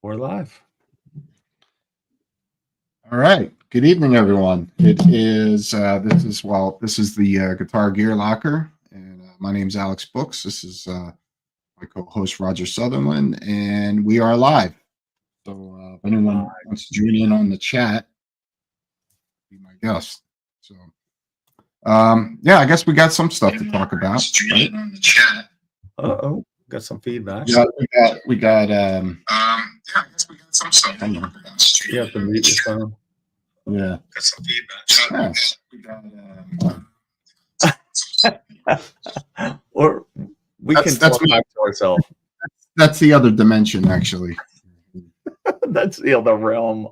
We're live. All right. Good evening, everyone. It is this is the Guitar Gear Locker, and my name's Alex Books. This is my co-host Roger Sutherland, and we are live. So if anyone wants to join in on the chat, be my guest. So yeah, I guess we got some stuff to talk about. Right? On the chat. Uh-oh, got some feedback. Yeah, we got yeah, I guess we got some stuff. You have to mute your phone. Yeah. Got some feedback. Yeah. Or we can talk back to ourselves. That's the other dimension, actually. That's the other realm.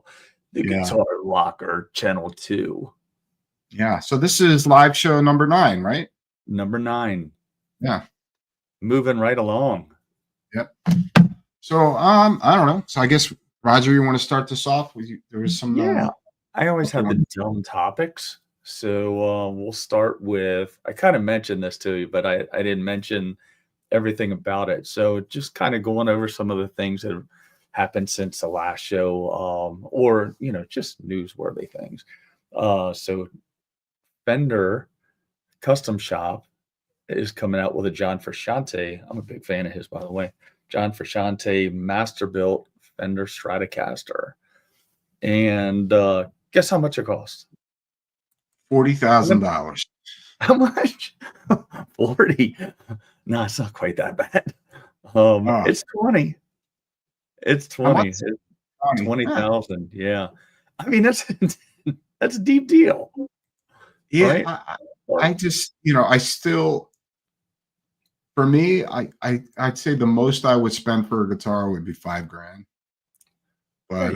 The Guitar Locker Channel 2. Yeah. So this is live show number 9, right? Number 9. Yeah. Moving right along. Yep. So I don't know. So I guess Roger, you want to start this off? There was some. Yeah. I always have the dumb topics. So we'll start with, I kind of mentioned this to you, but I didn't mention everything about it. So just kind of going over some of the things that have happened since the last show, or, just newsworthy things. So Fender Custom Shop is coming out with a John Frusciante. I'm a big fan of his, by the way. John Frusciante Masterbuilt Fender Stratocaster. And guess how much it costs? $40,000. How much? 40. No, it's not quite that bad. It's 20. It's 20. It's 20,000. Yeah. I mean, that's a deep deal. Yeah. Right? I just, I still, for me, I'd say the most I would spend for a guitar would be $5,000. But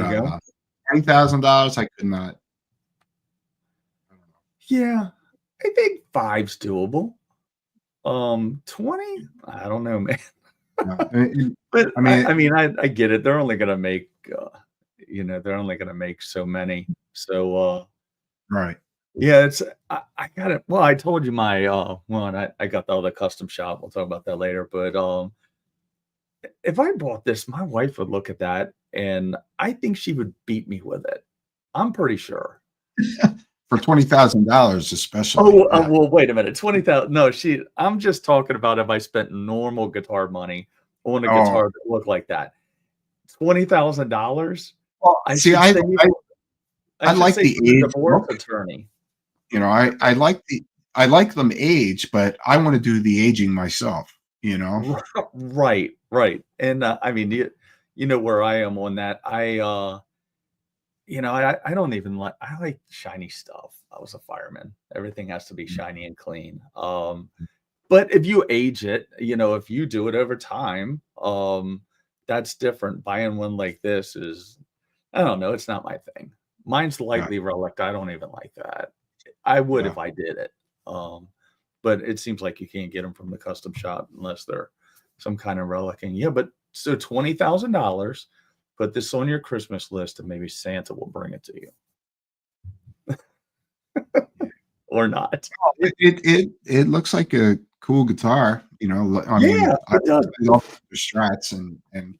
$20,000, I could not. I don't know. Yeah, I think 5's doable. 20, I don't know, man. But I mean, I get it. They're only gonna make, they're only gonna make so many. So, right. Yeah, I got it. Well, I told you my one. I got the other custom shop. We'll talk about that later. But if I bought this, my wife would look at that, and I think she would beat me with it. I'm pretty sure. For $20,000, especially. Well, wait a minute. 20,000. No, I'm just talking about if I spent normal guitar money on a guitar that looked like that. $20,000. Well, I like the age. Divorce attorney. I like them age, but I want to do the aging myself. Right. And I mean, you know where I am on that. I don't even I like shiny stuff. I was a fireman. Everything has to be shiny and clean. But if you age it, if you do it over time, that's different. Buying one like this is, I don't know. It's not my thing. Mine's lightly relic. I don't even like that. I would if I did it. But it seems like you can't get them from the custom shop unless they're some kind of relicing. Yeah, but so $20,000. Put this on your Christmas list, and maybe Santa will bring it to you, or not. It looks like a cool guitar, I love the Strats, and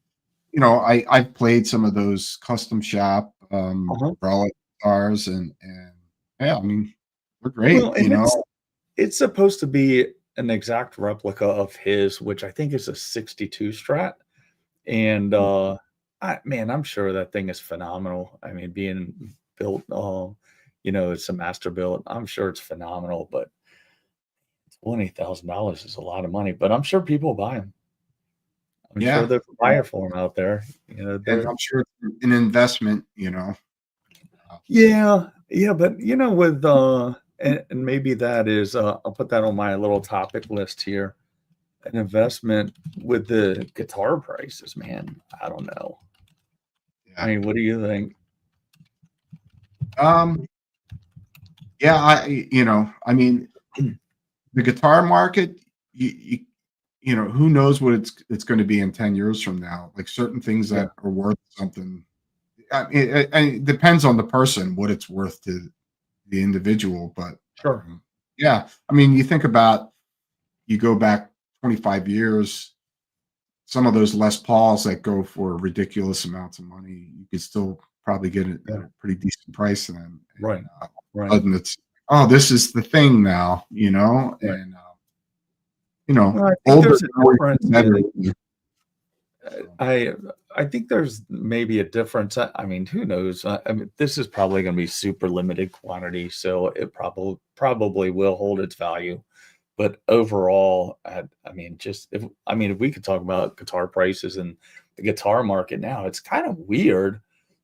I've played some of those custom shop relic guitars, and yeah, I mean, they're great. Well, it's supposed to be an exact replica of his, which I think is a 62 Strat, and I'm sure that thing is phenomenal. I mean, being built, it's a master build. I'm sure it's phenomenal, but $20,000 is a lot of money. But I'm sure people buy them. I'm sure there's a buyer for them out there. And I'm sure it's an investment. Yeah, but with and maybe that is I'll put that on my little topic list here. An investment with the guitar prices, man. I don't know. I mean, what do you think? Yeah, I mean, the guitar market, who knows what it's going to be in 10 years from now? Like certain things that are worth something. It depends on the person, what it's worth to the individual, but sure. Yeah. I mean, you go back 25 years, some of those Les Pauls that go for ridiculous amounts of money, you could still probably get it at Yeah. a pretty decent price. And then, Right. all of a Right. sudden it's, oh, this is the thing now, Right. and Well, I think older there's a always difference better. in So, I I think there's maybe a difference. I mean, who knows? I mean, this is probably going to be super limited quantity, so it probably will hold its value. But overall, I mean, just if I mean, if we could talk about guitar prices and the guitar market now, it's kind of weird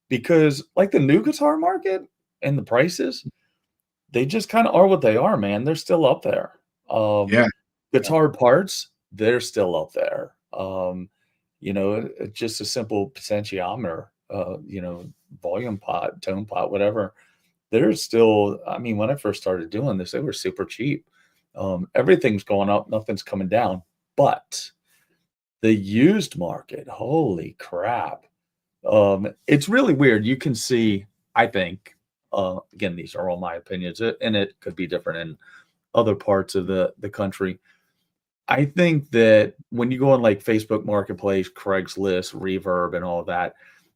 because like the new guitar market and the prices, they just kind of are what they are, man. They're still up there. Um, yeah, yeah, Guitar parts, they're still up there. Just a simple potentiometer, volume pot, tone pot, whatever. They're still, I mean, when I first started doing this, they were super cheap. Everything's going up, nothing's coming down. But the used market, holy crap. It's really weird. You can see, I think, again, these are all my opinions, and it could be different in other parts of the country. I think that when you go on like Facebook Marketplace, Craigslist, Reverb, and all that,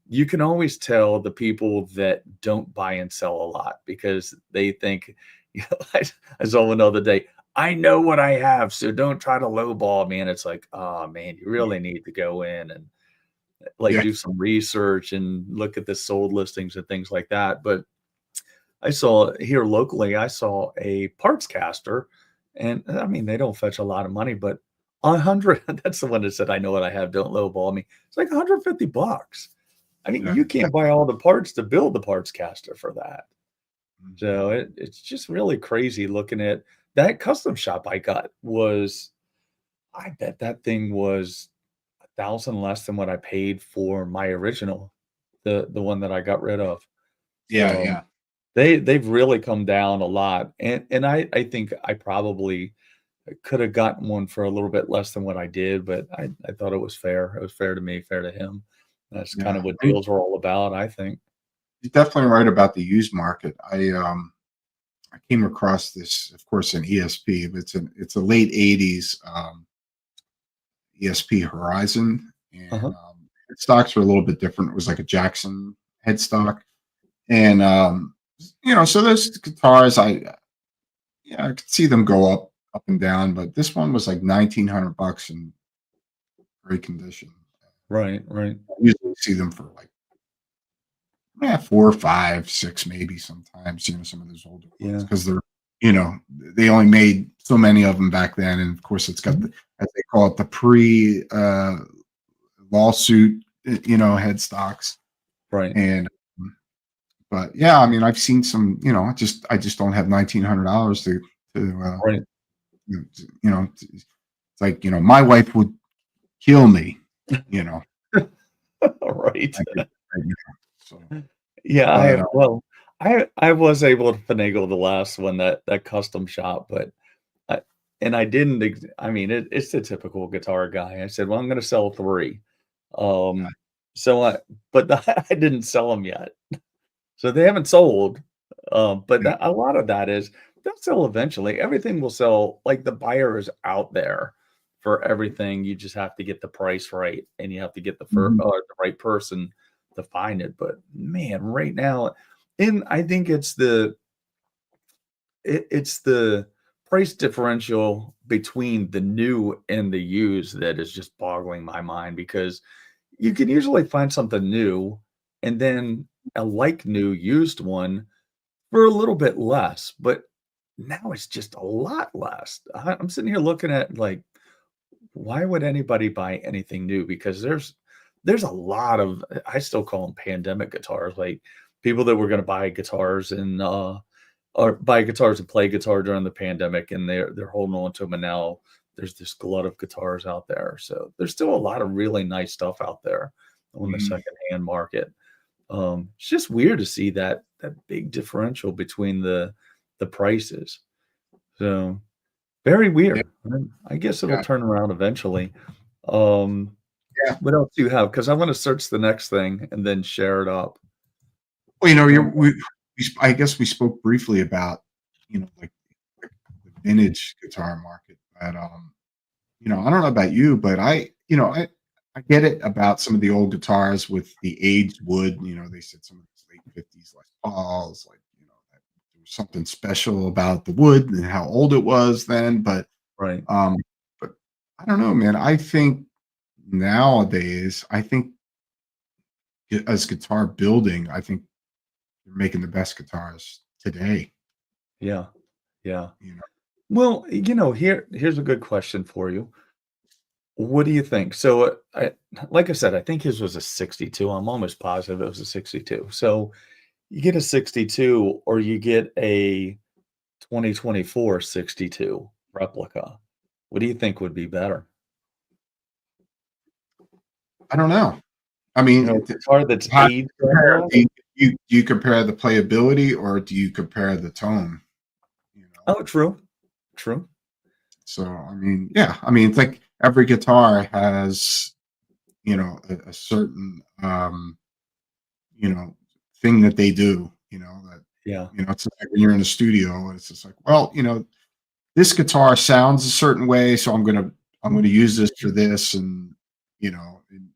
you can always tell the people that don't buy and sell a lot because they think, I saw one the other day, I know what I have, so don't try to lowball me. And it's like, oh man, you really need to go in and like yeah, do some research and look at the sold listings and things like that. But I saw here locally, I saw a parts caster, and I mean, they don't fetch a lot of money, but 100, that's the one that said, I know what I have, don't lowball me. It's like $150. I mean, yeah, you can't buy all the parts to build the parts caster for that. mhm, So it's just really crazy looking at that custom shop I got was, I bet that thing was 1,000 less than what I paid for my original, the one that I got rid of. yeah, So yeah. they've really come down a lot, and I think I probably could have gotten one for a little bit less than what I did, but I thought it was fair. It was fair to me, fair to him. That's kind Yeah. of what And deals are all about, I think. you're definitely right about the used market. I came across this, of course, in ESP, but it's a late '80s ESP Horizon, and Uh-huh. stocks were a little bit different. It was like a Jackson headstock, and so those guitars, I could see them go up and down, but this one was like $1,900 in great condition. Right, right. I usually see them for like, yeah, 4, 5, 6, maybe sometimes, some of those older ones Yeah. because they only made so many of them back then. And of course, it's got Mhm. the, as they call it, the pre lawsuit, headstocks. Right, And, but yeah, I mean, I've seen some, I just don't have $1,900 right. it's like, my wife would kill me, you know, Right. I could, so, Yeah, but, I was able to finagle the last one, that custom shop, but I and I didn't I mean, it's the typical guitar guy. I said, "Well, I'm gonna sell 3." yeah, Um, so I but I didn't sell them yet. So they haven't sold, but yeah, a lot of that is they'll sell eventually. Everything will sell, like, the buyer is out there for everything. You just have to get the price right, and you have to get mhm, the right person to find it. But man, right now, and I think it's the price differential between the new and the used that is just boggling my mind because you can usually find something new and then a like new used one for a little bit less, but now it's just a lot less. I'm sitting here looking at like, why would anybody buy anything new? Because there's a lot of, I still call them pandemic guitars, like people that were going to buy guitars and or buy guitars and play guitar during the pandemic, and they're holding on to them. And now there's this glut of guitars out there. So there's still a lot of really nice stuff out there on the mhm, secondhand market. It's just weird to see that big differential between the prices. So very yeah, weird. I guess it'll yeah, turn around eventually. Um, yeah. what else do you have? Because I want to search the next thing and then share it up. Well, Um, I guess we spoke briefly about, like the vintage guitar market, but I don't know about you, but I get it about some of the old guitars with the aged wood. They said some of these late 50s Les Pauls, like, that there was something special about the wood and how old it was then. But Right. um, but I don't know, man. I think nowadays, as guitar building, I think you're making the best guitars today. Yeah. Yeah. You know, Well, here's a good question for you. What do you think? So, like I said, I think his was a 62. I'm almost positive it was a 62. So, you get a 62 or you get a 2024 62 replica. What do you think would be better? I don't know. I A mean, guitar that's how do aged you that compare? well? Do you compare the playability or do you compare the tone? You know, Oh, true. True. so I mean, yeah, I mean, it's like every guitar has a certain thing that they do. That Yeah. it's like when you're in a studio, it's just like, well, this guitar sounds a certain way, so I'm gonna use this for this, and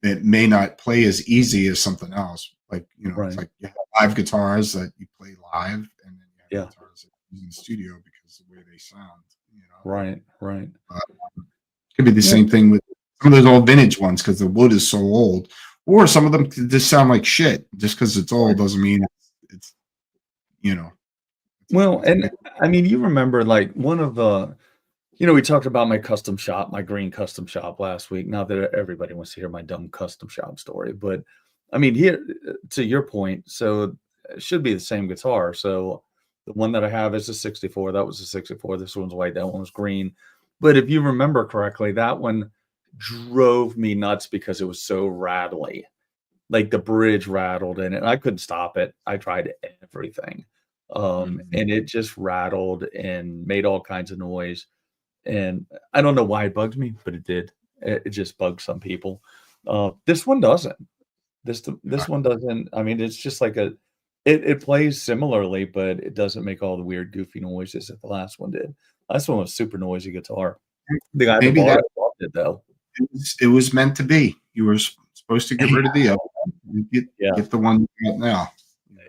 it may not play as easy as something else. Like it's Right. like you have live guitars that you play live, and then you have Yeah. guitars that you use in the studio because of the way they sound. Right. Right. Uh, it could be the Yeah. same thing with some of those old vintage ones because the wood is so old, or some of them could just sound like shit. Just because it's old doesn't mean it's you know Well, it's a and bit. I mean, you remember like one of the we talked about my custom shop, my green custom shop last week. Not that everybody wants to hear my dumb custom shop story, but I mean, here to your point, so it should be the same guitar. So the one that I have is a 64. That was a 64. This one's white. That one was green. But if you remember correctly, that one drove me nuts because it was so rattly. Like the bridge rattled in it. And I couldn't stop it. I tried everything. Mhm. And it just rattled and made all kinds of noise and I don't know why it bugs me, but it did. It just bugs some people. This one doesn't. Yeah. This one doesn't. I mean, it's just like it plays similarly, but it doesn't make all the weird, goofy noises that the last one did. Last one was super noisy guitar. The guy that Maybe bought that it loved it though. it was meant to be. You were supposed to get rid of the other one and Yeah, get the one you got now.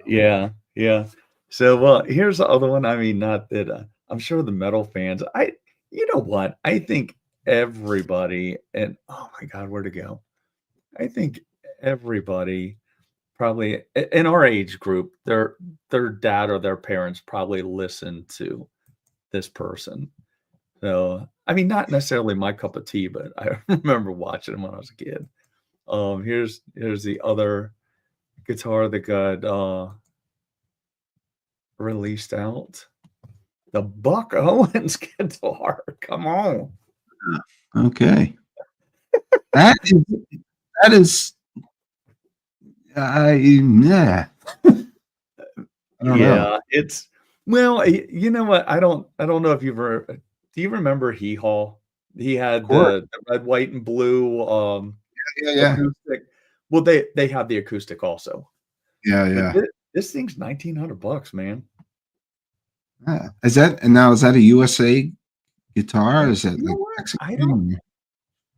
yeah, yeah. So, well, here's the other one. I mean, not that I'm sure the metal fans. You know what? I think everybody, and oh my God, where to go? I think everybody probably in our age group, their dad or their parents probably listened to this person. So, I mean, not necessarily my cup of tea, but I remember watching him when I was a kid. Here's the other guitar that got released out. The Buck Owens guitar. Come on. Okay. That is that is yeah. I don't know. Yeah, it's well, you know what? I don't know if you've ever do you remember Hee Haw? He Of had course. the red, white, and blue, Yeah, yeah. acoustic. Well, they have the acoustic also, Yeah, but yeah. this thing's $1,900, man. Yeah. Is that a USA guitar? Is it You know like what? Mexican? I don't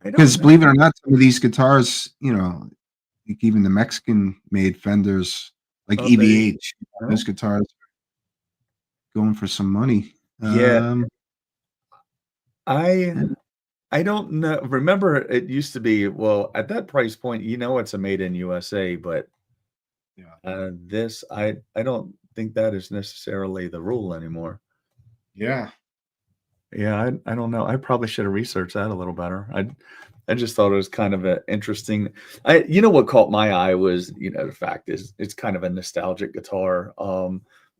Because know. believe it or not, some of these guitars, like even the Mexican made Fenders, like Oh, there you EVH, those go. guitars going for some money. Yeah, I I don't know. Remember, it used to be, well, at that price point, it's a made in USA, but Yeah. this I don't think that is necessarily the rule anymore. Yeah. Yeah, I don't know. I probably should have researched that a little better. I just thought it was kind of a interesting. What caught my eye was, the fact is it's kind of a nostalgic guitar.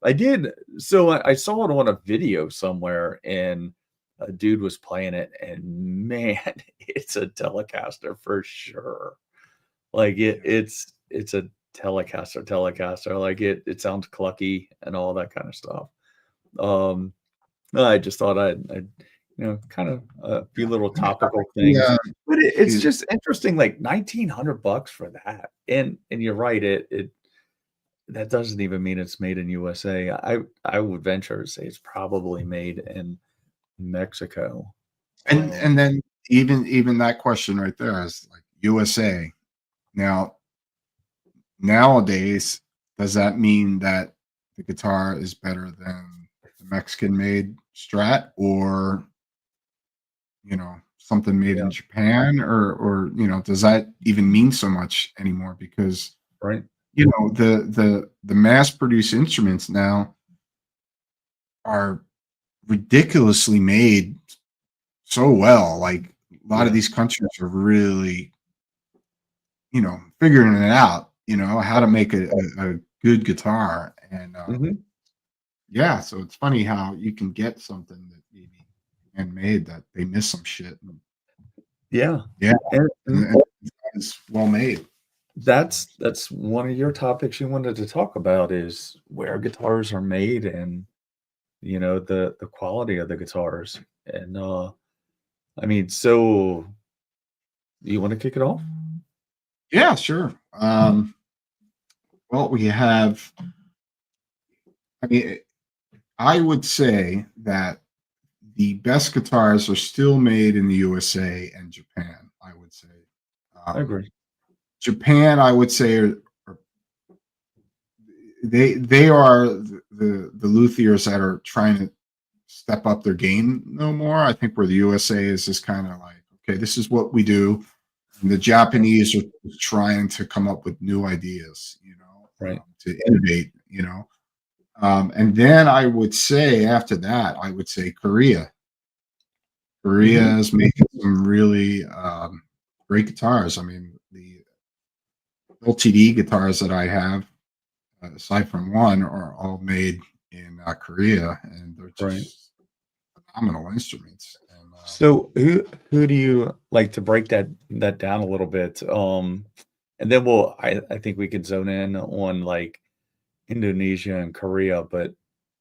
I did so I saw it on a video somewhere and a dude was playing it and man, it's a Telecaster for sure. Like Yeah. it's a Telecaster. Like it sounds clucky and all that kind of stuff. Um I just thought I'd kind of a few little topical things, Yeah. but it's Yeah. just interesting, like $1,900 for that, and you're right, it that doesn't even mean it's made in USA. I would venture to say it's probably made in Mexico. And Um, and then even that question right there is like USA. Now, nowadays, does that mean that the guitar is better than the Mexican-made Strat, or something made Yeah. in Japan, or does that even mean so much anymore? Because Right. the mass-produced instruments now are ridiculously made so well. Like, a lot of Yeah. these countries are really, figuring it out, how to make a good guitar. And Hmm. yeah, so it's funny how you can get something that maybe handmade that they miss some shit. And Yeah. yeah, And and it's well made. that's one of your topics you wanted to talk about is where guitars are made and the quality of the guitars. And I mean, so you want to kick it off? Yeah, sure. Well, we have, I mean, I would say that the best guitars are still made in the USA and Japan, I would say. I Um, agree. Japan, I would say, are they are the luthiers that are trying to step up their game no more. I think where the USA is just kind of like, okay, this is what we do. And the Japanese are trying to come up with new ideas, Right. to innovate, and then I would say after that, I would say Korea. Hmm. Korea is making some really great guitars. I mean, the LTD guitars that I have, aside from one, are all made in Korea, and they're Right. just phenomenal instruments. And So who do you like to break that down a little bit? And then I think we could zone in on like Indonesia and Korea, but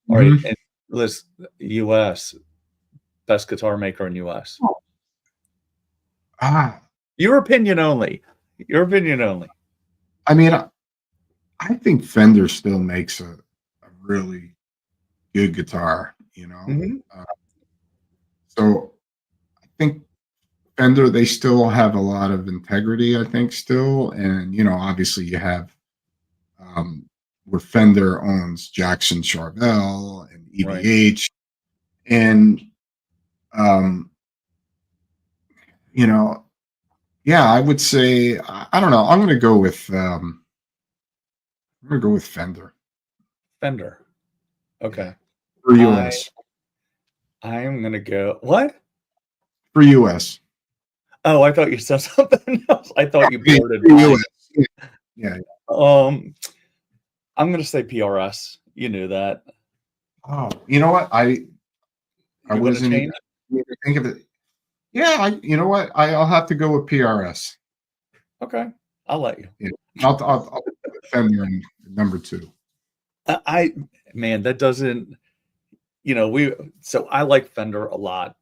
all right, Mhm. and let's US, best guitar maker in US. ah, Your opinion only. Your opinion only. I mean, I think Fender still makes a really good guitar. Mhm. Uh, so I think Fender, they still have a lot of integrity, I think, still. And, obviously you have um, where Fender owns Jackson Charvel and Right. EVH. And, um, you know, yeah, I would say, I don't know. I'm going to go with Fender. Fender. Yeah. Okay. For I US. I am gonna go what? For US. Oh, I thought you said something else. I thought you Okay, blurted for US. mine. Yeah. Yeah. Um, I'm gonna say PRS. You knew that. Oh, you know what? I You gonna wasn't change? even think of it. Yeah, you know what? I'll have to go with PRS. Okay, I'll let you. Yeah. I'll put Fender in number two. I man, that doesn't we so I like Fender a lot.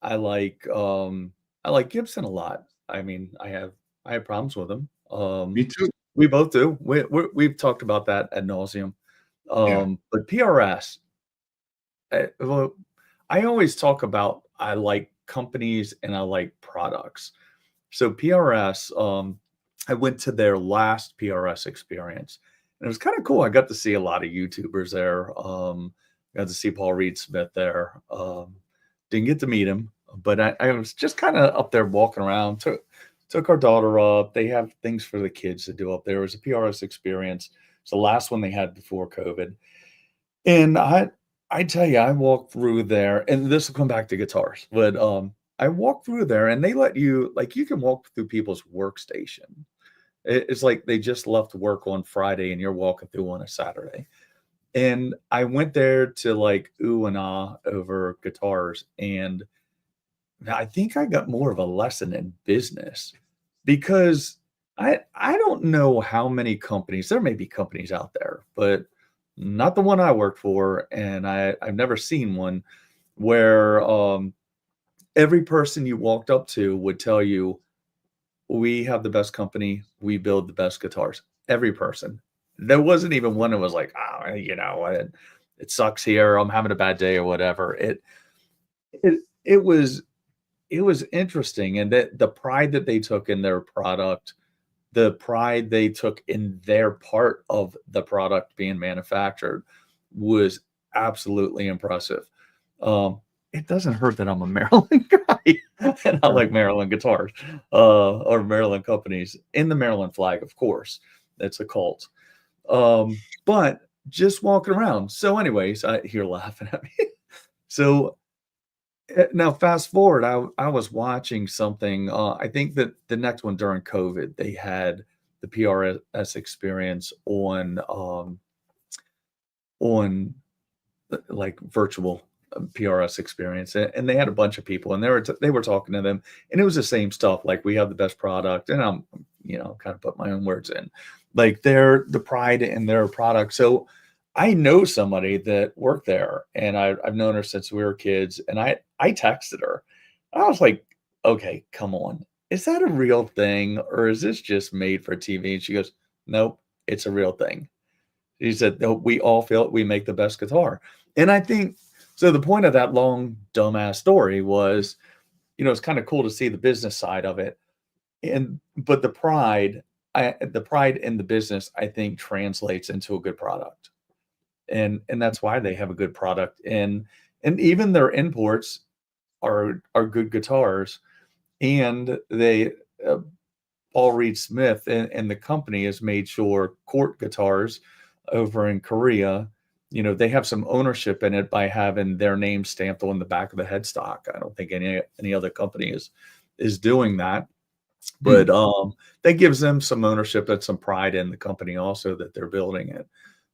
I like I like Gibson a lot. I mean, I have problems with them. Me too. We both do. We've talked about that ad nauseum. Yeah. But PRS, well, I always talk about I like companies and I like products. So PRS, I went to their last PRS experience, and it was kind of cool. I got to see a lot of YouTubers there. Got to see Paul Reed Smith there. Didn't get to meet him, but I was just kind of up there walking around. Took our daughter up. They have things for the kids to do up there. It was a PRS experience. It's the last one they had before COVID, and I tell you, I walked through there, and this will come back to guitars, but I walked through there, and they let you like you can walk through people's workstation. It's like they just left work on Friday, and you're walking through on a Saturday. And I went there to like ooh and ah over guitars, and I think I got more of a lesson in business because I don't know how many companies there may be companies out there, but not the one I work for, and I've never seen one where every person you walked up to would tell you, "We have the best company, we build the best guitars." Every person. There wasn't even one that was like, "Oh, it sucks here. I'm having a bad day or whatever." It was it was interesting, and that the pride that they took in their product, the pride they took in their part of the product being manufactured was absolutely impressive. It doesn't hurt that I'm a Maryland guy and I Sure. like Maryland guitars, or Maryland companies in the Maryland flag, of course. It's a cult. But just walking around. So, anyways, I hear laughing at me. So now fast forward, I was watching something, I think that the next one during COVID, they had the PRS experience on, like, virtual, PRS experience, and they had a bunch of people, and they were talking to them, and it was the same stuff, like, "We have the best product," and I'm, kind of put my own words in. Like, the pride in their product. So, I know somebody that worked there, and I've known her since we were kids, and I texted her. I was like, "Okay, come on. Is that a real thing, or is this just made for TV?" And she goes, "Nope, it's a real thing." He said, "No, we all feel we make the best guitar." And I think so the point of that long, dumbass story was, it's kinda cool to see the business side of it, but the pride in the business, I think, translates into a good product. And that's why they have a good product, and even their imports are good guitars, and uh, Paul Reed Smith and the company has made sure Cort Guitars over in Korea, they have some ownership in it by having their name stamped on the back of the headstock. I don't think any other company is doing that, Hmm. but that gives them some ownership and some pride in the company also that they're building it.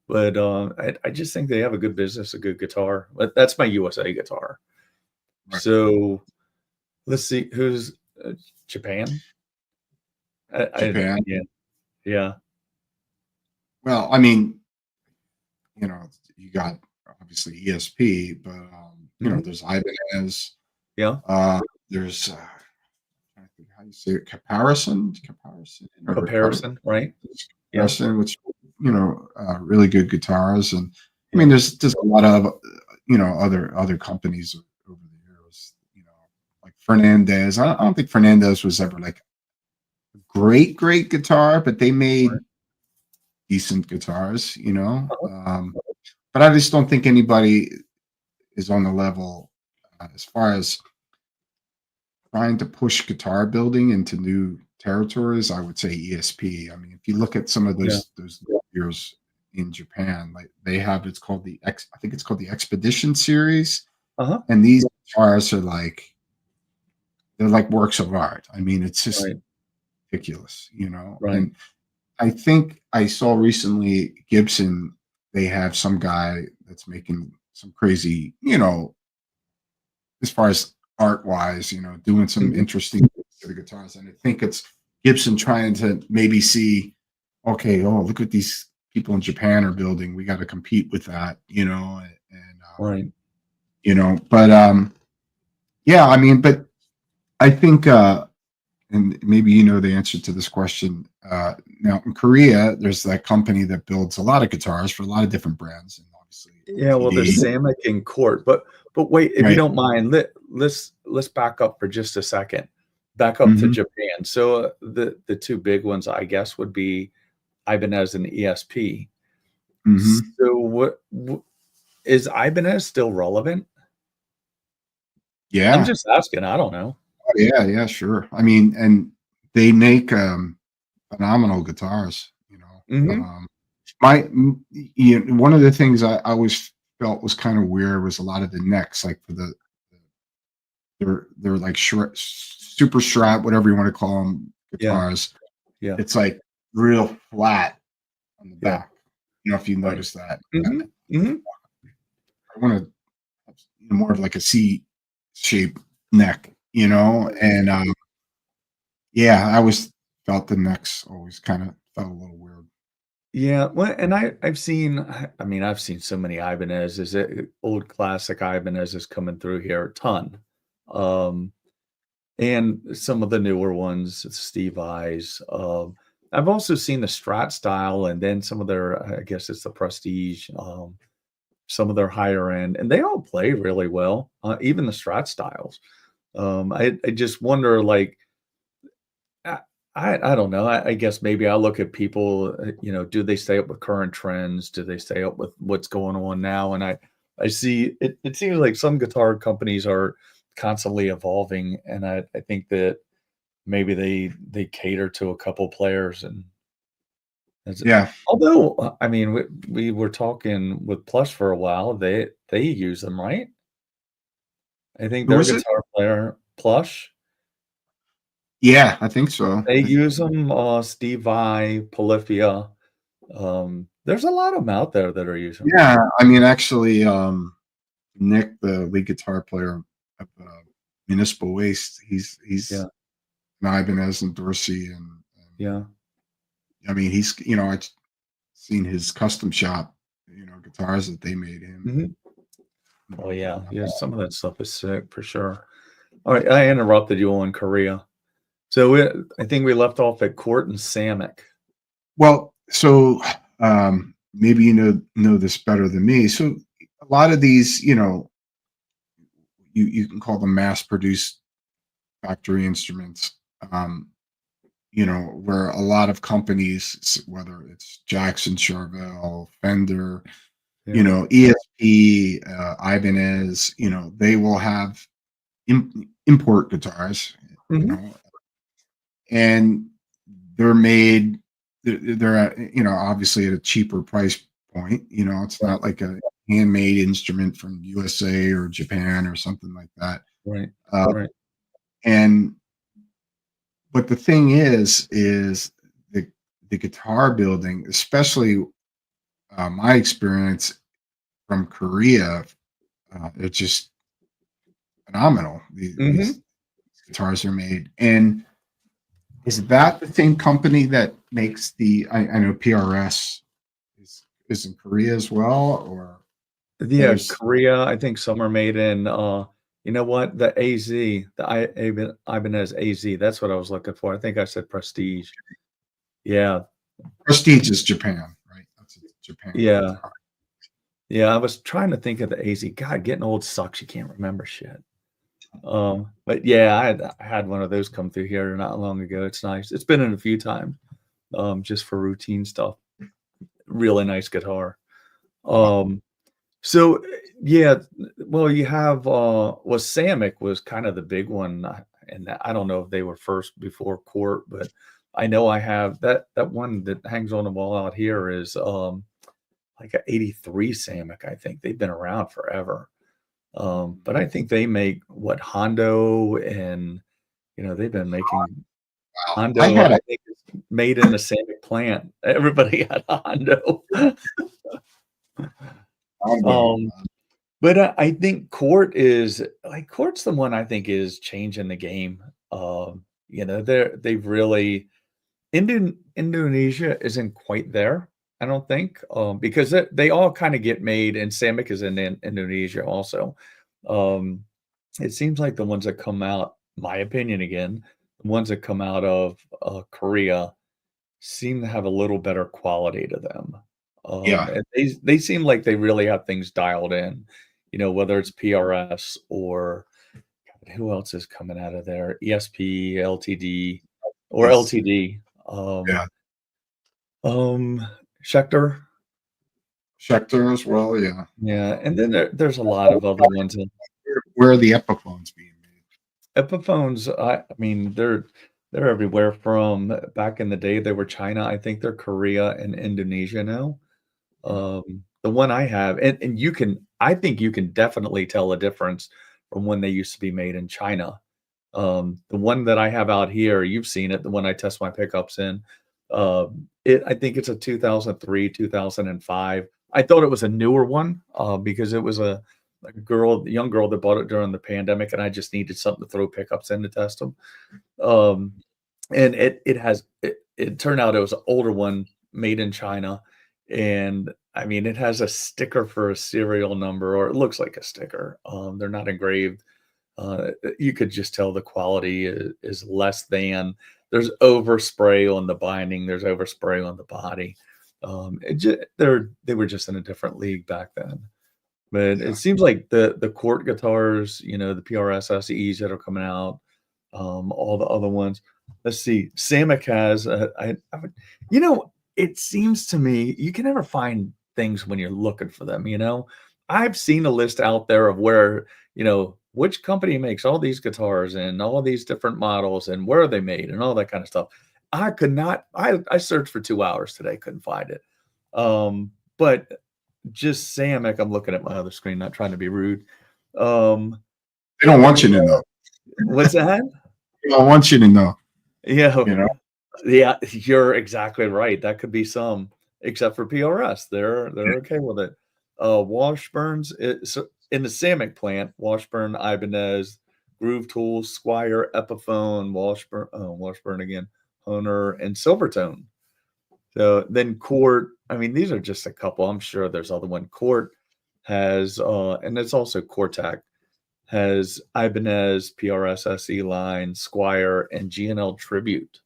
But I just think they have a good business, a good guitar. But that's my USA guitar. Right. So let's see who's Japan. Japan. Yeah, yeah. Well, I mean, you got obviously ESP, but Mhm. there's Ibanez. Yeah, Uh, there's I think how you say it, comparison, or comparison, right? Yeah, comparison, which really good guitars, and I yeah, mean, there's a lot of other companies over the years, like Fernandez. I don't think Fernandez was ever like a great guitar, but they right. made decent guitars, Uh-huh. but I just don't think anybody is on the level as far as trying to push guitar building into new territories. I would say ESP. I mean, if you look at some of Yeah, those years in Japan, like they have, it's called I think it's called the Expedition series, uh-huh. and these guitars are like, they're like works of art. I mean, it's just Right, ridiculous, right. And I think I saw recently Gibson, they have some guy that's making some crazy, as far as art wise, doing some Mhm. interesting things to the guitars. And I think it's Gibson trying to maybe see, okay, oh, look what these people in Japan are building. We got to compete with that, and Right. but yeah, I mean, but I think and maybe the answer to this question. Now in Korea, there's that company that builds a lot of guitars for a lot of different brands, and obviously Yeah, well, there's TD, Sammick and Court, but wait, if you right? don't mind, let's back up for just a second. Back up to Hmm. Japan. So, the 2 big ones, I guess, would be Ibanez and ESP. Hmm. So, what is Ibanez still relevant? I'm Yeah. just asking, I don't know. Oh, yeah, yeah, sure. I mean, and they make phenomenal guitars. Mhm. One of the things I always felt was kind of weird was a lot of the necks, like for they're like super strat, whatever you want to call them, Yeah, guitars. yeah, It's like real flat on the yeah, back. If you right. notice that. Mhm, mhm. I want to more of like a C shape neck, and yeah, I always felt the necks always kind of felt a little weird. Yeah, well, and I've seen I mean, I've seen so many Ibanez's, old classic Ibanez's coming through here a ton. Um, and some of the newer ones, Steve Eyes. I've also seen the Strat style and then some of their, I guess it's the Prestige, some of their higher end, and they all play really well, even the Strat styles. I just wonder, like, I I don't know. I guess maybe I look at people, do they stay up with current trends? Do they stay up with what's going on now? And I see it seems like some guitar companies are constantly evolving, and I think that maybe they cater to a couple players and that's it. Yeah. Although, I mean, we were talking with Plush for a while. They use them, right? I think Who their was it? guitar player, Plush, Yeah, I think so. they use them. Steve Vai, Polyphia. There's a lot of them out there that are using 'em. Yeah, I mean, actually, Nick, the lead guitar player of Municipal Waste, he's Yeah, an Ibanez and Dorsey, and yeah. I mean, I've seen his custom shop, guitars that they made him. Mhm. You Oh, know, yeah, and, yeah, some of that stuff is sick for sure. Alright, I interrupted you on Korea. So, I think we left off at Cort and Sammick. well, so maybe know this better than me. So a lot of these, you can call them mass produced factory instruments. Um, where a lot of companies, whether it's Jackson, Charvel, Fender, Yeah. ESP, Ibanez, they will have import guitars, you Mhm. know, and they're made, they're at, obviously at a cheaper price point. It's Right, not like a handmade instrument from USA or Japan or something like that. right, Uh, right. and but the thing is the guitar building, especially my experience from Korea, it's just phenomenal. These Mhm. guitars are made, and is that the same company that makes the? I know PRS is in Korea as well, or Yeah, there's Korea, I think some are made in, you know what? The AZ, the Ibanez AZ, that's what I was looking for. I think I said Prestige. Yeah, Prestige is Japan, right? That's a Japan yeah, guitar. yeah, I was trying to think of the AZ. God, getting old sucks, you can't remember shit. But yeah, I had one of those come through here not long ago. It's nice. It's been in a few times, just for routine stuff. Really nice guitar. Uh, Um, so, yeah, well, you have, Sammick was kind of the big one, and I don't know if they were first before Court, but I know I have that one that hangs on the wall out here is, like a '83 Sammick, I think. They've been around forever. But I think they make what, Hondo and, they've been making wow, I Hondo, had I a think is made in a Sammick plant. Everybody had a Hondo. Hondo. Um But, I think Court's the one I think is changing the game. They've really Indonesia isn't quite there, I don't think, because they all kinda get made and Sammic is in Indonesia also. Um, it seems like the ones that come out my opinion again, the ones that come out of, Korea seem to have a little better quality to them. Yeah, And they seem like they really have things dialed in, whether it's PRS or who else is coming out of there? ESP, LTD, or yes, LTD. yeah. Schecter. Schecter as well, yeah. Yeah, and then there's a lot of other ones. Where are the Epiphones being made? Epiphones, I mean, they're everywhere from back in the day, they were China. I think they're Korea and Indonesia now. The one I have and I think you can definitely tell a difference from when they used to be made in China. The one that I have out here, you've seen it, the one I test my pickups in. I think it's a 2003, 2005. I thought it was a newer one, because it was a young girl that bought it during the pandemic, and I just needed something to throw pickups in to test them. Um, and it turned out it was an older one made in China, and, I mean, it has a sticker for a serial number, or it looks like a sticker. They're not engraved. You could just tell the quality is less than. There's overspray on the binding, there's overspray on the body. They were just in a different league back then. But it Yeah. seems like the Cort guitars, the PRS SEs that are coming out, all the other ones. Let's see, Sammick has, it seems to me you can never find things when you're looking for them. I've seen a list out there of where, which company makes all these guitars and all these different models and where are they made and all that kind of stuff. I could not, I searched for 2 hours today, couldn't find it. But just Sammick, I'm looking at my other screen, not trying to be rude. Um, They don't want you to know. what's that? They don't want you to know. Yeah, You know. yeah, you're exactly right. That could be some, except for PRS. They're okay with it. Washburns, so in the Sammick plant, Washburn, Ibanez, Groove Tools, Squier, Epiphone, Washburn again, Honer, and Silvertone. So then Cort, I mean, these are just a couple. I'm sure there's other one. Cort has, and it's also Cortac, has Ibanez, PRS SE line, Squier, and GNL Tribute.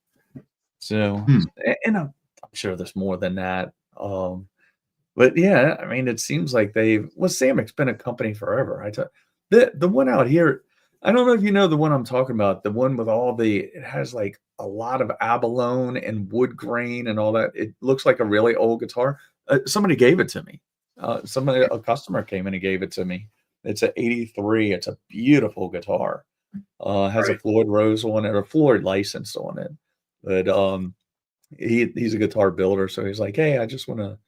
So, Hmm. and I'm sure there's more than that. But yeah, I mean, it seems like Sammick's been a company forever. The one out here, I don't know if you know the one I'm talking about, the one with it has like a lot of abalone and wood grain and all that. It looks like a really old guitar. Somebody gave it to me. A customer came in and gave it to me. It's an 83. It's a beautiful guitar. Has a Right. Floyd Rose on it, or Floyd license on it. But he's a guitar builder, so he's like, "Hey, I just wanna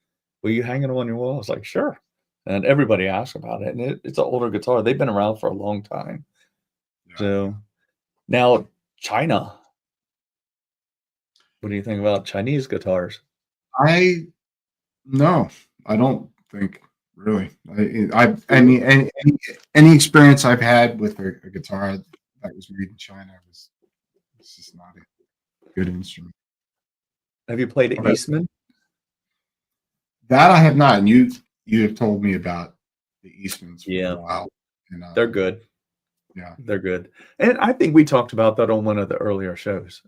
will you hang it on your wall?" I was like, "Sure." And everybody asks about it, and it's an older guitar. They've been around for a long time. Yeah. So, now China. What do you think about Chinese guitars? I No, I don't think really. I mean, any experience I've had with a guitar that was made in China was just not a good instrument. Have you played Okay. Eastman? That I have not, and you have told me about the Eastmans for a Yeah, while, and they're good. yeah. They're good. And I think we talked about that on one of the earlier shows.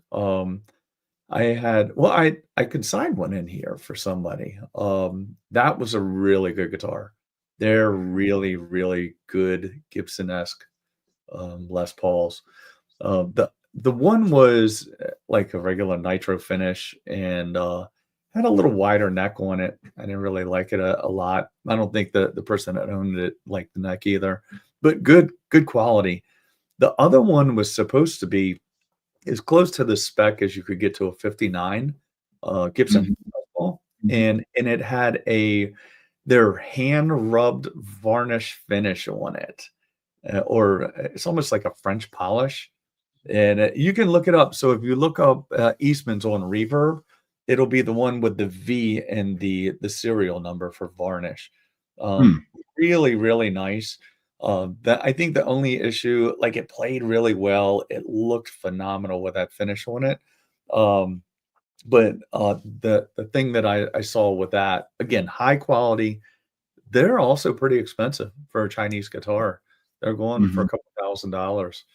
I could sign one in here for somebody. That was a really good guitar. They're really, really good Gibson-esque Les Pauls. The one was like a regular nitro finish and had a little wider neck on it. I didn't really like it a lot. I don't think the person that owned it liked the neck either, but good quality. The other one was supposed to be as close to the spec as you could get to a 59 Gibson Mhm, Les Paul, mhm. and it had their hand rubbed varnish finish on it, or it's almost like a French polish. And you can look it up. So if you look up Eastman's on Reverb, it'll be the one with the V and the serial number for varnish. Hmm. Really, really nice. That I think the only issue, like it played really well. It looked phenomenal with that finish on it. Um, but the thing that I saw with that, again, high quality, they're also pretty expensive for a Chinese guitar. They're going for Mhm. a couple $1,000.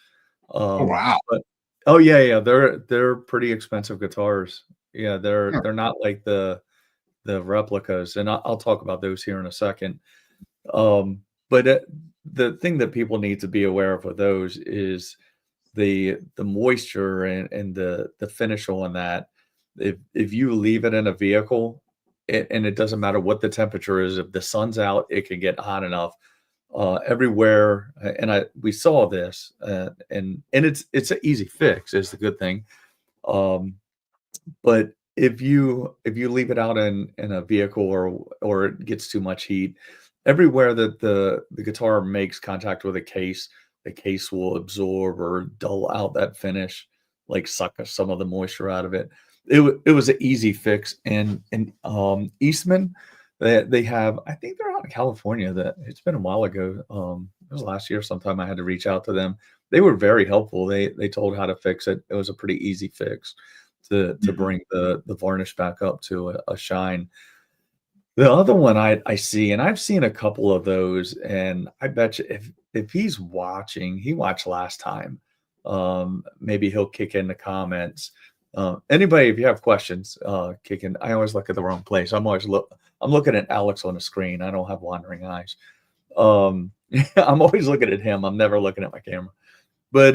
Oh, Um, wow. but oh yeah, yeah, they're pretty expensive guitars. Yeah, they're Huh. they're not like the replicas, and I'll talk about those here in a second. But the thing that people need to be aware of with those is the moisture and the finish on that. If you leave it in a vehicle, and it doesn't matter what the temperature is, if the sun's out, it can get hot enough everywhere. And we saw this, and it's an easy fix is the good thing. Um, but if you leave it out in a vehicle or it gets too much heat, everywhere that the guitar makes contact with a case, the case will absorb or dull out that finish, like suck some of the moisture out of it. It was an easy fix, and Eastman, they have, I think they're out in California. That it's been a while ago. It was last year sometime. I had to reach out to them. They were very helpful. They told how to fix it. It was a pretty easy fix to Mhm. bring the varnish back up to a shine. The other one I see, and I've seen a couple of those, and I bet you if he's watching, he watched last time. Maybe he'll kick in the comments. Anybody, if you have questions, kick in. I always look at the wrong place. I'm looking at Alex on the screen. I don't have wandering eyes. I'm always looking at him. I'm never looking at my camera. But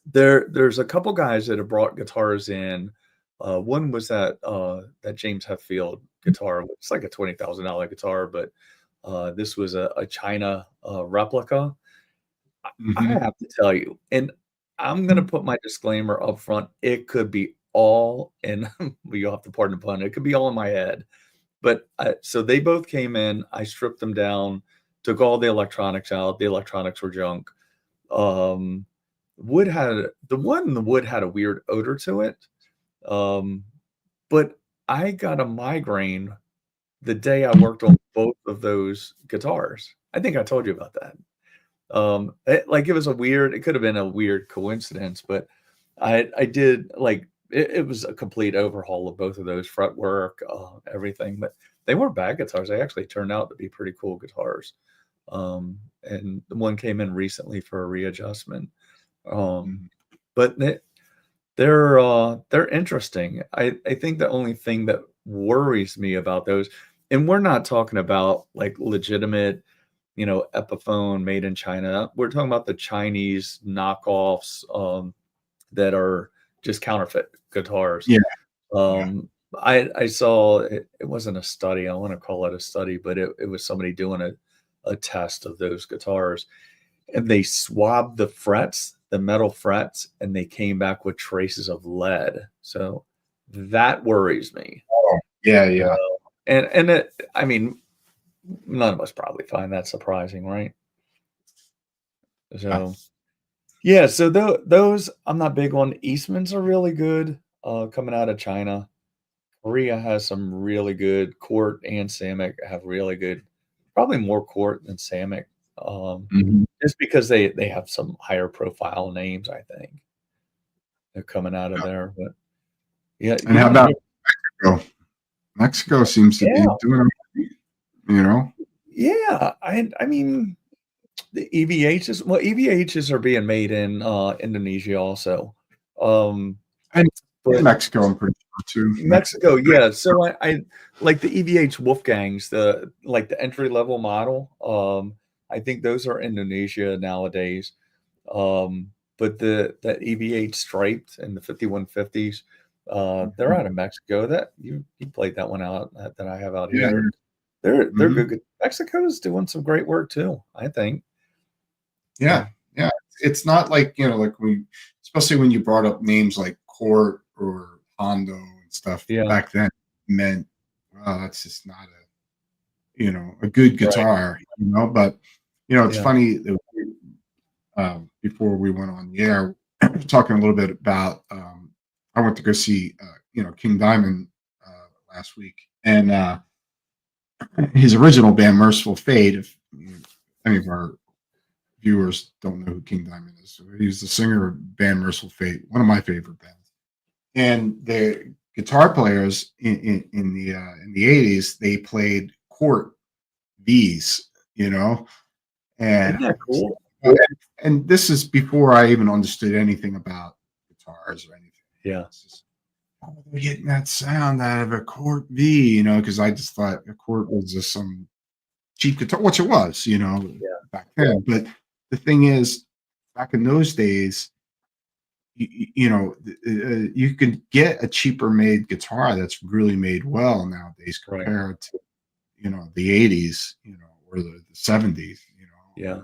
there's a couple guys that have brought guitars in. One was that James Hetfield guitar. It's like a $20,000 guitar, but this was a China replica. I Hmm. have to tell you, and I'm gonna put my disclaimer up front. It could be all in. You have to pardon the pun. It could be all in my head. But so they both came in. I stripped them down, took all the electronics out. The electronics were junk. Um, wood had the one in the wood had a weird odor to it. Um, but I got a migraine the day I worked on both of those guitars. I think I told you about that. It was a weird. It could have been a weird coincidence, but I did like it was a complete overhaul of both of those fretwork, everything. But they weren't bad guitars. They actually turned out to be pretty cool guitars. And the one came in recently for a readjustment. Um, but they're interesting. I think the only thing that worries me about those, and we're not talking about like legitimate, Epiphone made in China. We're talking about the Chinese knockoffs that are just counterfeit guitars. Yeah, yeah. Um, I saw it wasn't a study. I want to call it a study, but it was somebody doing a test of those guitars, and they swabbed the frets, the metal frets, and they came back with traces of lead. So that worries me. Oh, yeah, yeah. And I mean, none of us probably find that surprising, right? Yeah. So yeah, so those I'm not big on. Eastmans are really good coming out of China. Korea has some really good. Cort and Sammick have really good, probably more Cort than Sammick, Mhm. just because they have some higher profile names, I think. They're coming out of Yeah. there, but yeah, And you how wanna about hear. Mexico? Mexico seems to be Yeah, doing okay, you know? yeah, I mean, the EVHs are being made in, Indonesia also, And in but Mexico, I'm pretty sure too. Mexico, yeah, so I like the EVH Wolfgangs, the entry level model, I think those are Indonesia nowadays, but the EVH striped and the 5150s, they're Mhm. out of Mexico. That you played that one out that I have out Yeah, here. yeah. They're Mhm. good. Mexico's doing some great work too, I think. Yeah, So, yeah. It's not like, like especially when you brought up names like Cort or Hondo and stuff yeah, back then meant, wow, that's just not a good right, guitar, but, it's yeah. funny that before we went on the air, talking a little bit about, I went to go see, King Diamond last week, and his original band, Merciful Fate. If any of our viewers don't know who King Diamond is, so he's the singer of band Merciful Fate, one of my favorite bands. And the guitar players in the 80s, they played Cort V's, and Isn't that cool? uh, and this is before I even understood anything about guitars or anything. Yeah, It's just, how are they getting that sound out of a Cort V? Because I just thought a Cort was just some cheap guitar, which it was, yeah, back then. But the thing is, back in those days, you could get a cheaper made guitar that's really made well nowadays right, compared to, the 80s, or the 70s, yeah.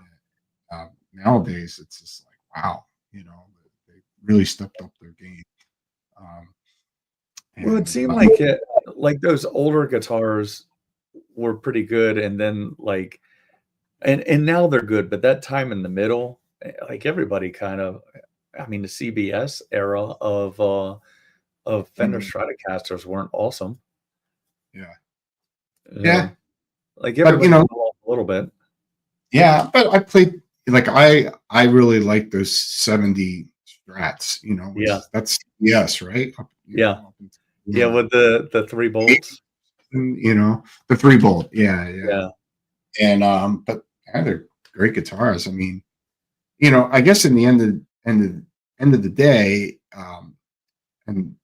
nowadays it's just like, wow, they really stepped up their game. Um, Well, it and seemed like those older guitars were pretty good, and then, like and now they're good, but that time in the middle, like, everybody kind of I mean, the CBS era of Fender mm, Stratocasters weren't awesome. yeah, yeah, Like, but everybody fell off a little bit. yeah, but I played, like, I really like those 70 strats, which Yeah, is that's yes, right? yeah, Up until, yeah, with the 3 bolts. the 3 bolt. Yeah, yeah. Yeah, And but yeah, they're great guitars. I mean, I guess in the end of the day, and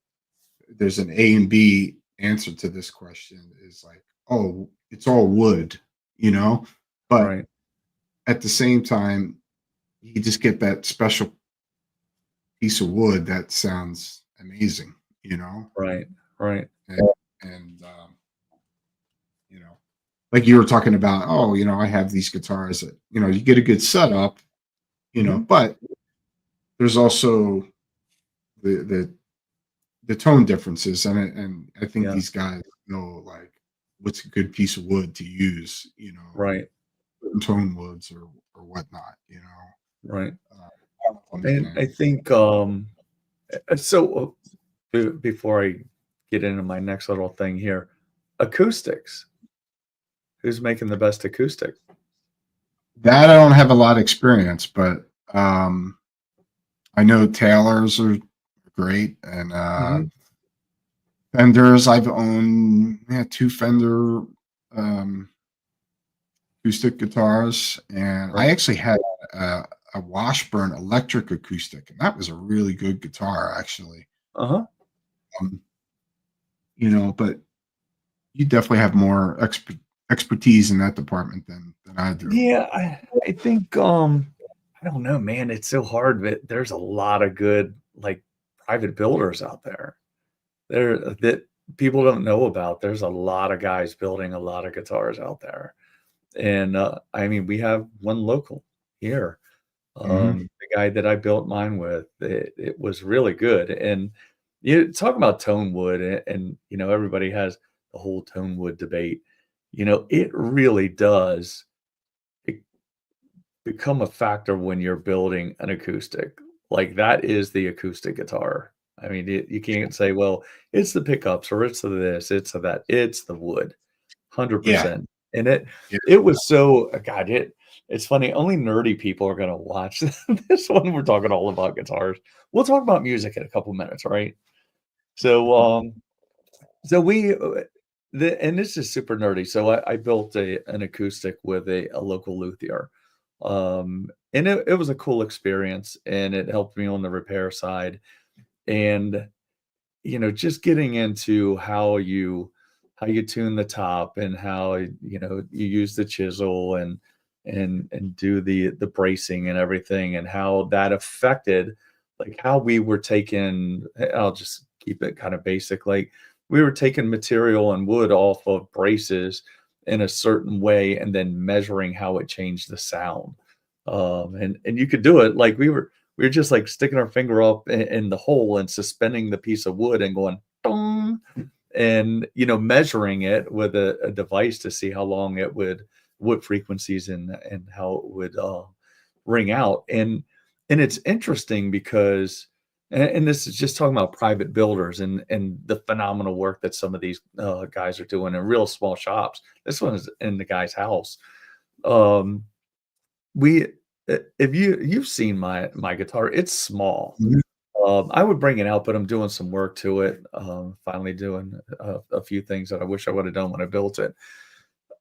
there's an A and B answer to this question is like, oh, it's all wood, you know, but right, at the same time, you just get that special piece of wood that sounds amazing, you know? right, right. And, and you know, like you were talking about, oh, I have these guitars that, you get a good setup, Mhm. but there's also the the tone differences, and I think Yeah, these guys know like what's a good piece of wood to use, right, certain tone woods or whatnot, right. I don't know if I'm making And any I think, so before I get into my next little thing here, acoustics. Who's making the best acoustic? that. I don't have a lot of experience, but I know Taylors are great, and Mhm. Fenders. I've owned, yeah, two Fender um, acoustic guitars, and I Right. actually had a Washburn electric acoustic, and that was a really good guitar, actually. Uh-huh. Um, but you definitely have more expertise in that department than I do. Yeah, I think, I don't know, man, it's so hard, but there's a lot of good, like, private builders out there. That people don't know about. There's a lot of guys building a lot of guitars out there, and, I mean, we have one local here. Hmm. The guy that I built mine with, it was really good, and you talk about tone wood, and, everybody has the whole tone wood debate. It really does be become a factor when you're building an acoustic. Like, that is the acoustic guitar. I mean, you can't say, "Well, it's the pickups or it's the this, it's the that." It's the wood, Yeah, 100%. And it yeah, it was so God, it's funny, only nerdy people are gonna watch this one. We're talking all about guitars. We'll talk about music in a couple minutes, right? So, so we, and this is super nerdy. So I built an acoustic with a local luthier, and it was a cool experience, and it helped me on the repair side. And just getting into how you tune the top and how you use the chisel and do the bracing and everything, and how that affected like how we were taking. I'll just keep it kind of basic. Like we were taking material and wood off of braces in a certain way and then measuring how it changed the sound. And you could do it like we were just like sticking our finger up in the hole and suspending the piece of wood and going dong, and measuring it with a device to see how long it would, what frequencies and how it would ring out. And it's interesting because and this is just talking about private builders and the phenomenal work that some of these guys are doing in real small shops. This one is in the guy's house. um we if you've seen my guitar, it's small. mhm, I would bring it out, but I'm doing some work to it, finally doing a few things that I wish I would have done when I built it.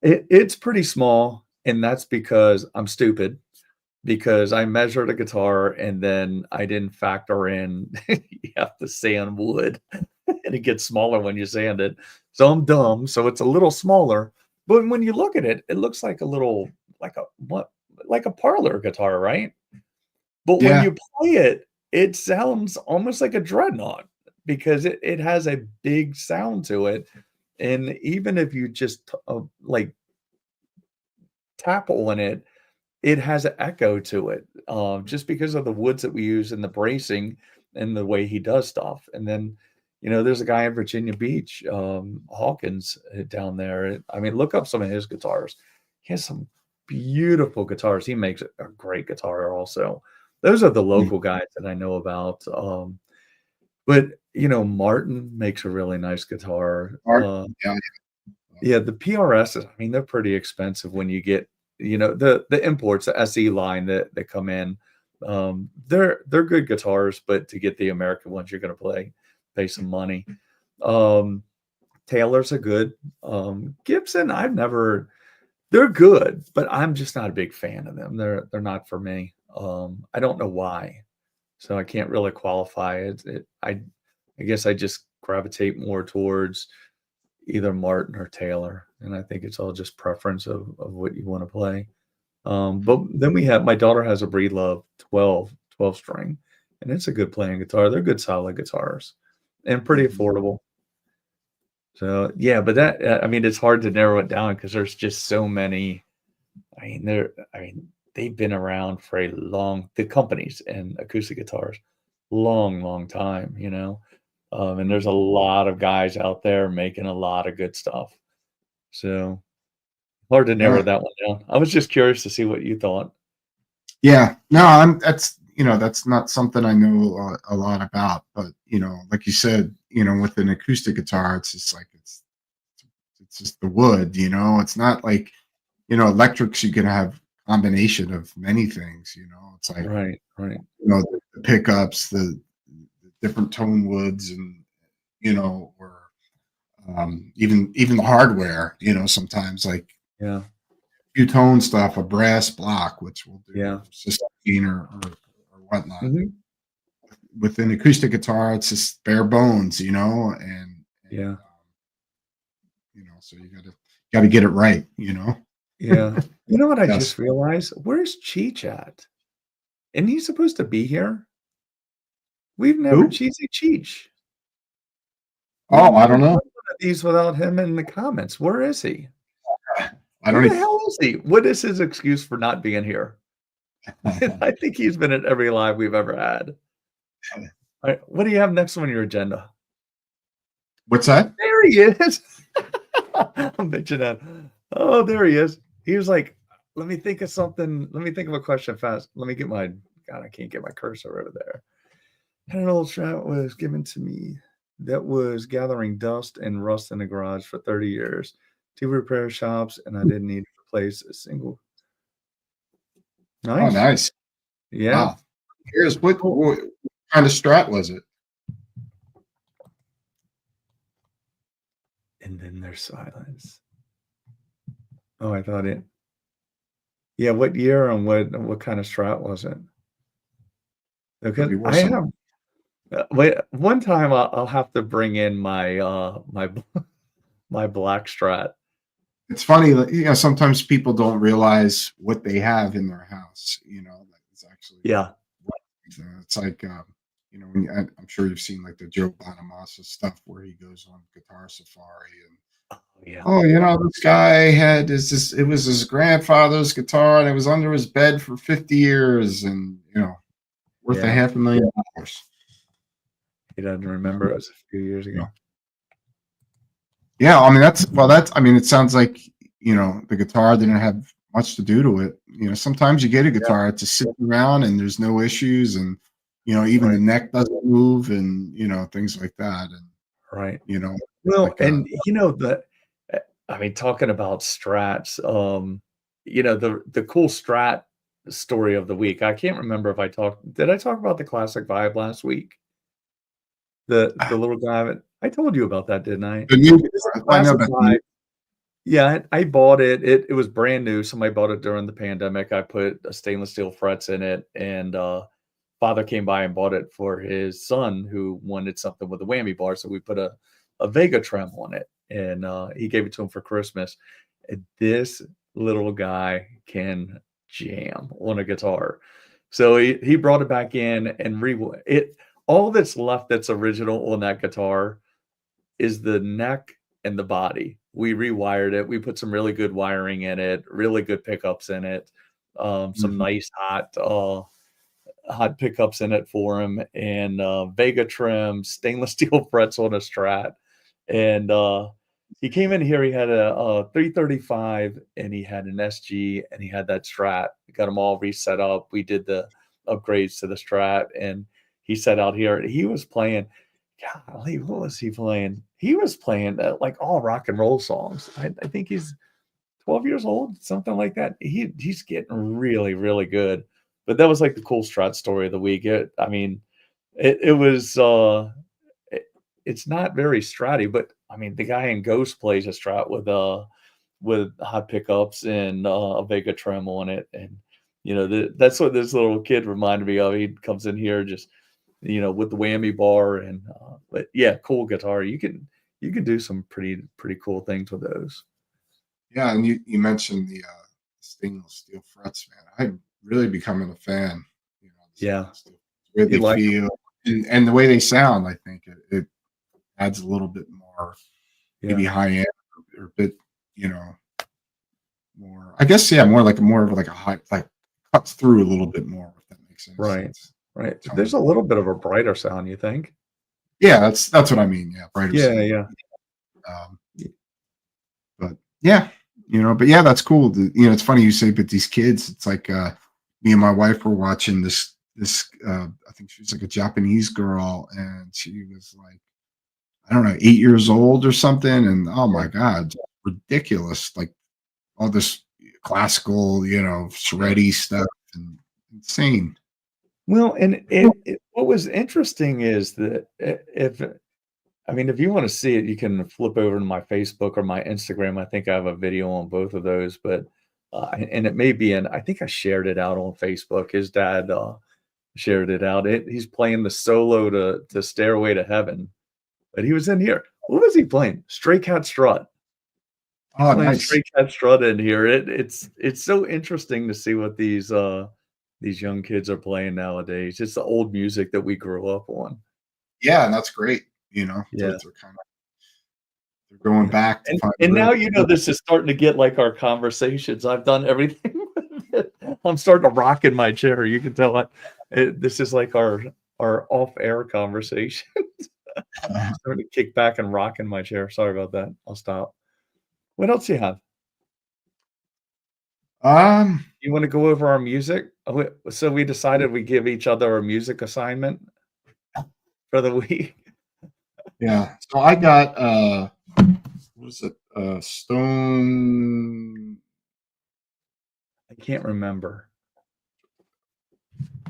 It's pretty small, and that's because I'm stupid, because I measured a guitar and then I didn't factor in you have to sand wood, and it gets smaller when you sand it. So I'm dumb, so it's a little smaller, but when you look at it, it looks like a little like a what like a parlor guitar, right? But when yeah, you play it, it sounds almost like a dreadnought because it has a big sound to it, and even if you just, like, tap on it, it has an echo to it, just because of the woods that we use and the bracing and the way he does stuff. And then, there's a guy in Virginia Beach, Hawkins, down there. I mean, look up some of his guitars. He has some beautiful guitars. He makes a great guitar also. Those are the mm, local guys that I know about. But Martin makes a really nice guitar. art, yeah, Yeah, the PRSs, I mean, they're pretty expensive when you get, the imports, the SE line that come in. They're good guitars, but to get the American ones, you're gonna pay some money. Um, Taylors are good. Gibson, they're good, but I'm just not a big fan of them. They're not for me. I don't know why, so I can't really qualify it. I guess I just gravitate more towards either Martin or Taylor, and I think it's all just preference of what you wanna play. But then my daughter has a Breedlove 12 string, and it's a good playing guitar. They're good solid guitars and pretty Mhm. affordable. So, yeah, but I mean, it's hard to narrow it down because there's just so many. I mean, they've been around for the companies and acoustic guitars, long time, and there's a lot of guys out there making a lot of good stuff. So hard to narrow Yeah. that one down. I was just curious to see what you thought. Yeah. No, that's, that's not something I know a lot about, but, like you said, with an acoustic guitar, it's just like, it's just the wood, it's not like, electrics, you can have combination of many things, it's like, Right, right. the pickups, the different tone woods and, or even the hardware, sometimes like Yeah, few tone stuff, a brass block, which will do yeah. sustain or whatnot. Mhm. With an acoustic guitar, it's just bare bones, Yeah, so you gotta get it right. yeah. You know what I Yes. just realized? Where's Cheech at? Isn't he supposed to be here? We've never Who? Cheesy Cheech. We've Oh, I never don't done know. one of these without him in the comments. Where is he? I Where don't the hell is he? What is his excuse for not being here? even. I think he's been at every live we've ever had. Alright, what do you have next on your agenda? What's that? There he is. I'm bitching at. Oh, there he is. He was like, "Let me think of something. Let me think of a question fast. Let me get my God, I can't get my cursor over there." Had an old Strat was given to me that was gathering dust and rust in the garage for 30 years. 2 repair shops, and I didn't need to replace a single. Oh, Nice. nice. Yeah. Wow. Here's Cool. what kind of Strat was it? And then there's silence. Oh, I thought it. Yeah, what year and what kind of Strat was it? Could Because be I worse than have wait, one time I'll have to bring in my black Strat. it's funny that, sometimes people don't realize what they have in their house, that it's actually Yeah. it's like, when I'm sure you've seen like the Joe Bonamassa stuff where he goes on guitar safari and, Oh, yeah. oh, this guy it was his grandfather's guitar and it was under his bed for 50 years and, worth a Yeah. $500,000. He doesn't You remember it was a few years know? ago. Yeah, I mean I mean it sounds like, the guitar didn't have much to do to it. Sometimes you get a Yeah, guitar, it just sits around and there's no issues and, even the right, neck doesn't move and, things like that. And, right. you know, Well, like and I mean, talking about Strats, the cool Strat story of the week. I can't remember if did I talk about the classic vibe last week? The little guy that I told you about that, didn't I? the new It's a guitar. I know classic about the new. vibe. Yeah, I bought it. It was brand new. Somebody bought it during the pandemic. I put a stainless steel frets in it, and father came by and bought it for his son who wanted something with a whammy bar. So we put a Vega trim on it, and he gave it to him for Christmas. And this little guy can jam on a guitar. So he brought it back in and it. All that's left that's original on that guitar is the neck and the body. We rewired it. We put some really good wiring in it, really good pickups in it, some Mhm. nice hot pickups in it for him, and Vega trim, stainless steel frets on a Strat. And he came in here. He had a 335, and he had an SG, and he had that Strat. We got them all reset up. We did the upgrades to the Strat, and he sat out here. And he was playing. Golly, what was he playing? He was playing like all rock and roll songs. I think he's 12 years old, something like that. He's getting really, really good. But that was like the cool Strat story of the week. I mean, it was it, it's not very stratty, but I mean the guy in Ghost plays a Strat with hot pickups and a Vega trim on it. And that's what this little kid reminded me of. He comes in here just with the whammy bar and but yeah, cool guitar. You can do some pretty cool things with those. Yeah, and you mentioned stainless steel frets, man. I'm really becoming a fan. You know, the Yeah. stainless steel, the way You they like 'em? feel and the way they sound. I think it adds a little bit more, maybe Yeah. high end or a bit, you know, more. I guess yeah, more of like a high, like cuts through a little bit more. If that makes any Right. sense. Right. Tone. There's a little bit of a brighter sound, you think? Yeah, that's what I mean. Yeah, brighter Yeah, sound. yeah. Um, but yeah, but yeah, that's cool. It's funny you say, but these kids, it's like me and my wife were watching this. I think she was like a Japanese girl, and she was like, I don't know, 8 years old or something, and oh Yeah. my god, ridiculous! Like all this classical, Yeah. shreddy stuff, and insane. Well, and it what was interesting is that if I mean, if you wanna see it, you can flip over to my Facebook or my Instagram. I think I have a video on both of those, but, and it may be in I think I shared it out on Facebook. His dad, shared it out. He's playing the solo to Stairway to Heaven, but he was in here. What was he playing? Stray Cat Strut. He's Oh, playing nice. Stray Cat Strut in here. It's so interesting to see what these young kids are playing nowadays. It's the old music that we grew up on. Yeah, and that's great. Yeah. They're going Yeah, back to find the and now, real. this is starting to get like our conversations. I've done everything with it. I'm starting to rock in my chair. You can tell this is like our off-air conversation. Starting to kick back and rock in my chair. Sorry about that. I'll stop. What else do you have? Um, You wanna go over our music? So we decided we give each other a music assignment for the week? yeah. So I got what is it? Stone. I can't remember.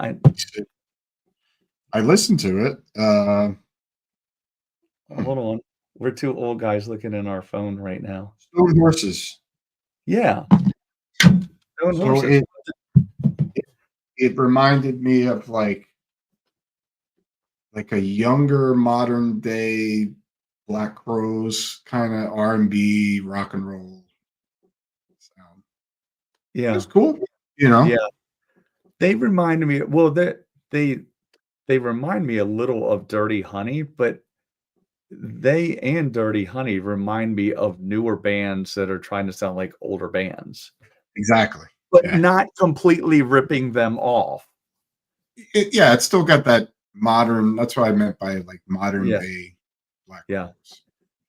I I listened to it. hold on. We're 2 old guys looking in our phone right now. Stone Horses. Yeah, Stone So Horses. it reminded me of like a younger modern day Black Crowes kind of R&B rock and roll sound. It Yeah, was cool, you know. yeah. They reminded me well, they they remind me a little of Dirty Honey, but they and Dirty Honey remind me of newer bands that are trying to sound like older bands, Exactly. but Yeah. not completely ripping them off. Yeah, it's still got that modern. That's what I meant by like modern Yeah, day Black yeah, Crowes.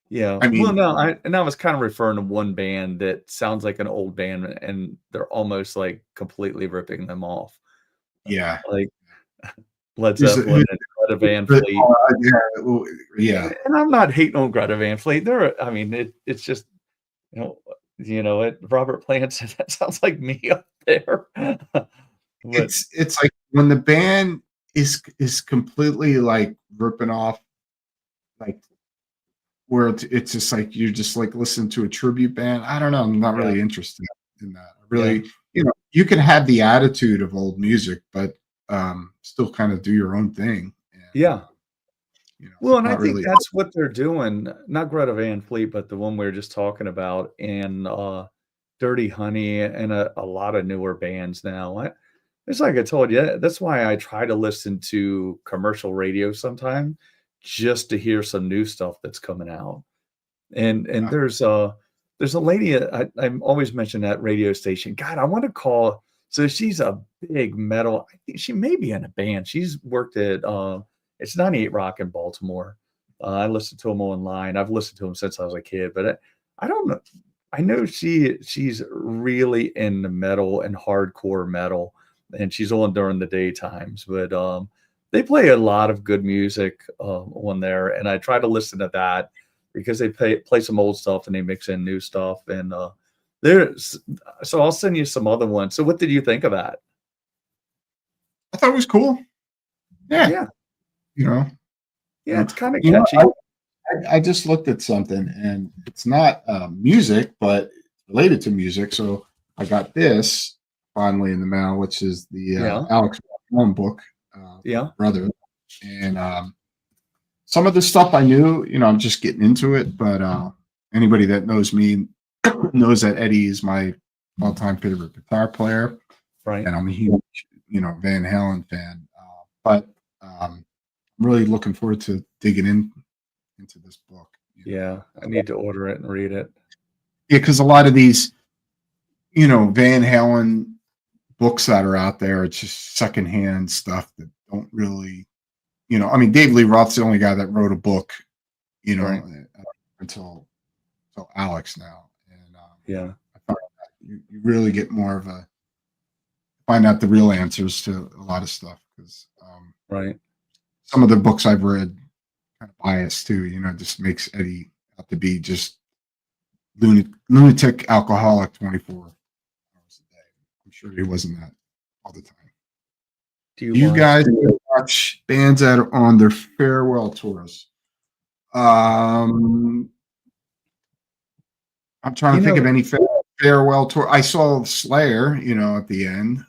yeah. I Well, mean, no, I was kind of referring to one band that sounds like an old band, and they're almost, like, completely ripping them off, yeah. like Led Who's the, Zeppelin who's and Greta Van the Fleet. yeah, well, yeah. And I'm not hating on Greta Van Fleet. I mean, it's just, Robert Plant said, "That sounds like me up there." But It's like when the band is completely like ripping off, like where it's just like you're just like listening to a tribute band. I don't know. I'm not yeah, really interested in that. I yeah, really, you can have the attitude of old music, but still kind of do your own thing. And yeah. Well, it's and I not think really. that's what they're doing, not Greta Van Fleet, but the one we were just talking about in, Dirty Honey and a lot of newer bands now. It's like I told you, that's why I try to listen to commercial radio sometime just to hear some new stuff that's coming out. And there's a lady I'm always mention that radio station. God, I want to call so she's a big metal. I think she may be in a band. She's worked at it's 98 Rock in Baltimore. I listen to them online. I've listened to them since I was a kid, but I don't know. I know she's really into metal and hardcore metal, and she's on during the daytimes. But they play a lot of good music on there, and I try to listen to that because they play some old stuff and they mix in new stuff. And there's so I'll send you some other ones. So what did you think of that? I thought it was cool. Yeah, Yeah, you know, yeah, it's kind of you know. catchy. I just looked at something, and it's not music, but related to music. So I got this finally in the mail, which is the Yeah, Alex Malone book, yeah, brother, and some of the stuff I knew. I'm just getting into it, but anybody that knows me knows that Eddie is my all-time favorite guitar player, Right. and I'm a huge, Van Halen fan. But I'm really looking forward to digging into this book. Yeah. I need to order it and read it. Yeah, because a lot of these, Van Halen books that are out there, it's just secondhand stuff that don't really, I mean, Dave Lee Roth's the only guy that wrote a book, Right. until Alex now, and Yeah. I find that you really get more of a find out the real answers to a lot of stuff because Right. some of the books I've read kind of biased too. Just makes Eddie out to be just lunatic alcoholic 24 hours a day. I'm sure he wasn't that all the time. Do Do you guys watch bands that are on their farewell tours? I'm trying to think of any farewell tour. I saw Slayer, at the end.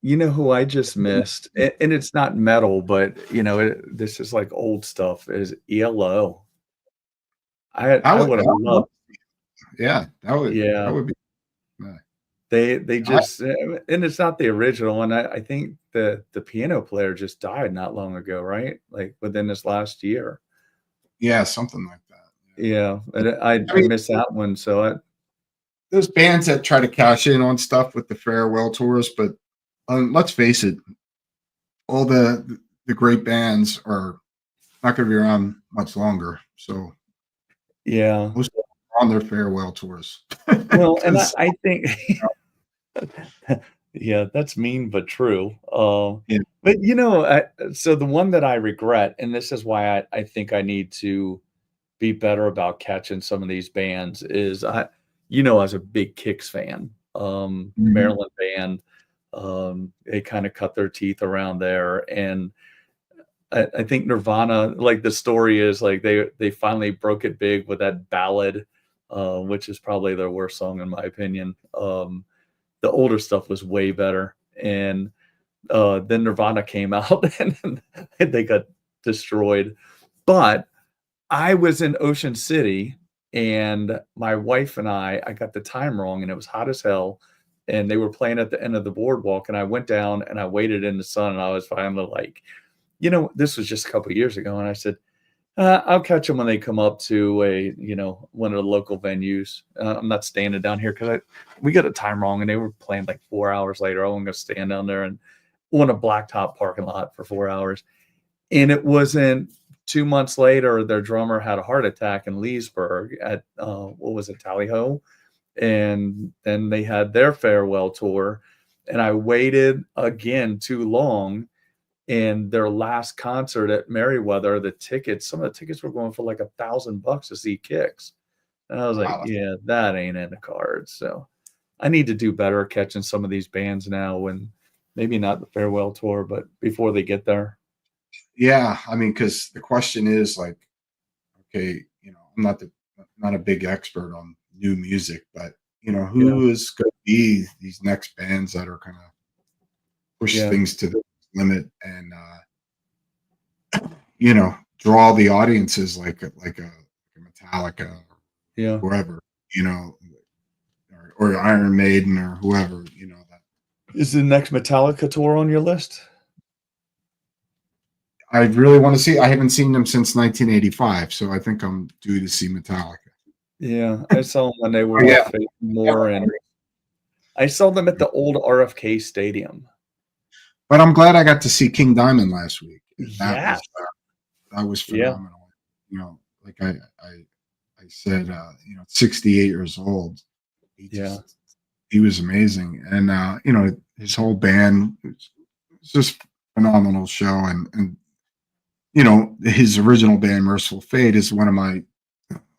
You know who I just missed, and it's not metal, but this is like old stuff. Is ELO? I would have loved. Yeah, that Yeah, would be. they just, and it's not the original one. I think the piano player just died not long ago, right? Like within this last year. Yeah, something like that. Yeah, and I missed that one. So there's bands that try to cash in on stuff with the farewell tours, but let's face it, all the great bands are not going to be around much longer. So yeah, most of them are on their farewell tours. well, and I think yeah, that's mean but true. Yeah. But so the one that I regret, and this is why I think I need to be better about catching some of these bands, is I was a big Kicks fan, Maryland band. They kind of cut their teeth around there, and I think Nirvana, like the story is like they finally broke it big with that ballad, which is probably their worst song in my opinion. The older stuff was way better, and then Nirvana came out and they got destroyed. But I was in Ocean City, and my wife and I got the time wrong, and it was hot as hell, and they were playing at the end of the boardwalk, and I went down and I waited in the sun, and I was finally like, this was just a couple of years ago, and I said, I'll catch them when they come up to one of the local venues. I'm not standing down here because we got a time wrong, and they were playing like 4 hours later. I wasn't gonna stand down there and on a blacktop parking lot for 4 hours. And it wasn't 2 months later, their drummer had a heart attack in Leesburg at what was it, Tally Ho? And then they had their farewell tour, and I waited again too long. And their last concert at Merriweather, some of the tickets were going for like $1,000 to see Kicks. And I was like, yeah, that ain't in the cards. So I need to do better catching some of these bands now, when maybe not the farewell tour, but before they get there. Yeah, I mean, because the question is like, okay, I'm not a big expert on new music, but who is going to be these next bands that are kind of push things to the limit and draw the audiences like a Metallica or whoever, or Iron Maiden or whoever, that. Is the next Metallica tour on your list? I really want to see. I haven't seen them since 1985, so I think I'm due to see Metallica. Yeah, I saw them when they were more, and I saw them at the old RFK Stadium. But I'm glad I got to see King Diamond last week. That was phenomenal. Like I said, 68 years old. He was amazing, and his whole band was just phenomenal show, and his original band, Merciful Fate, is one of my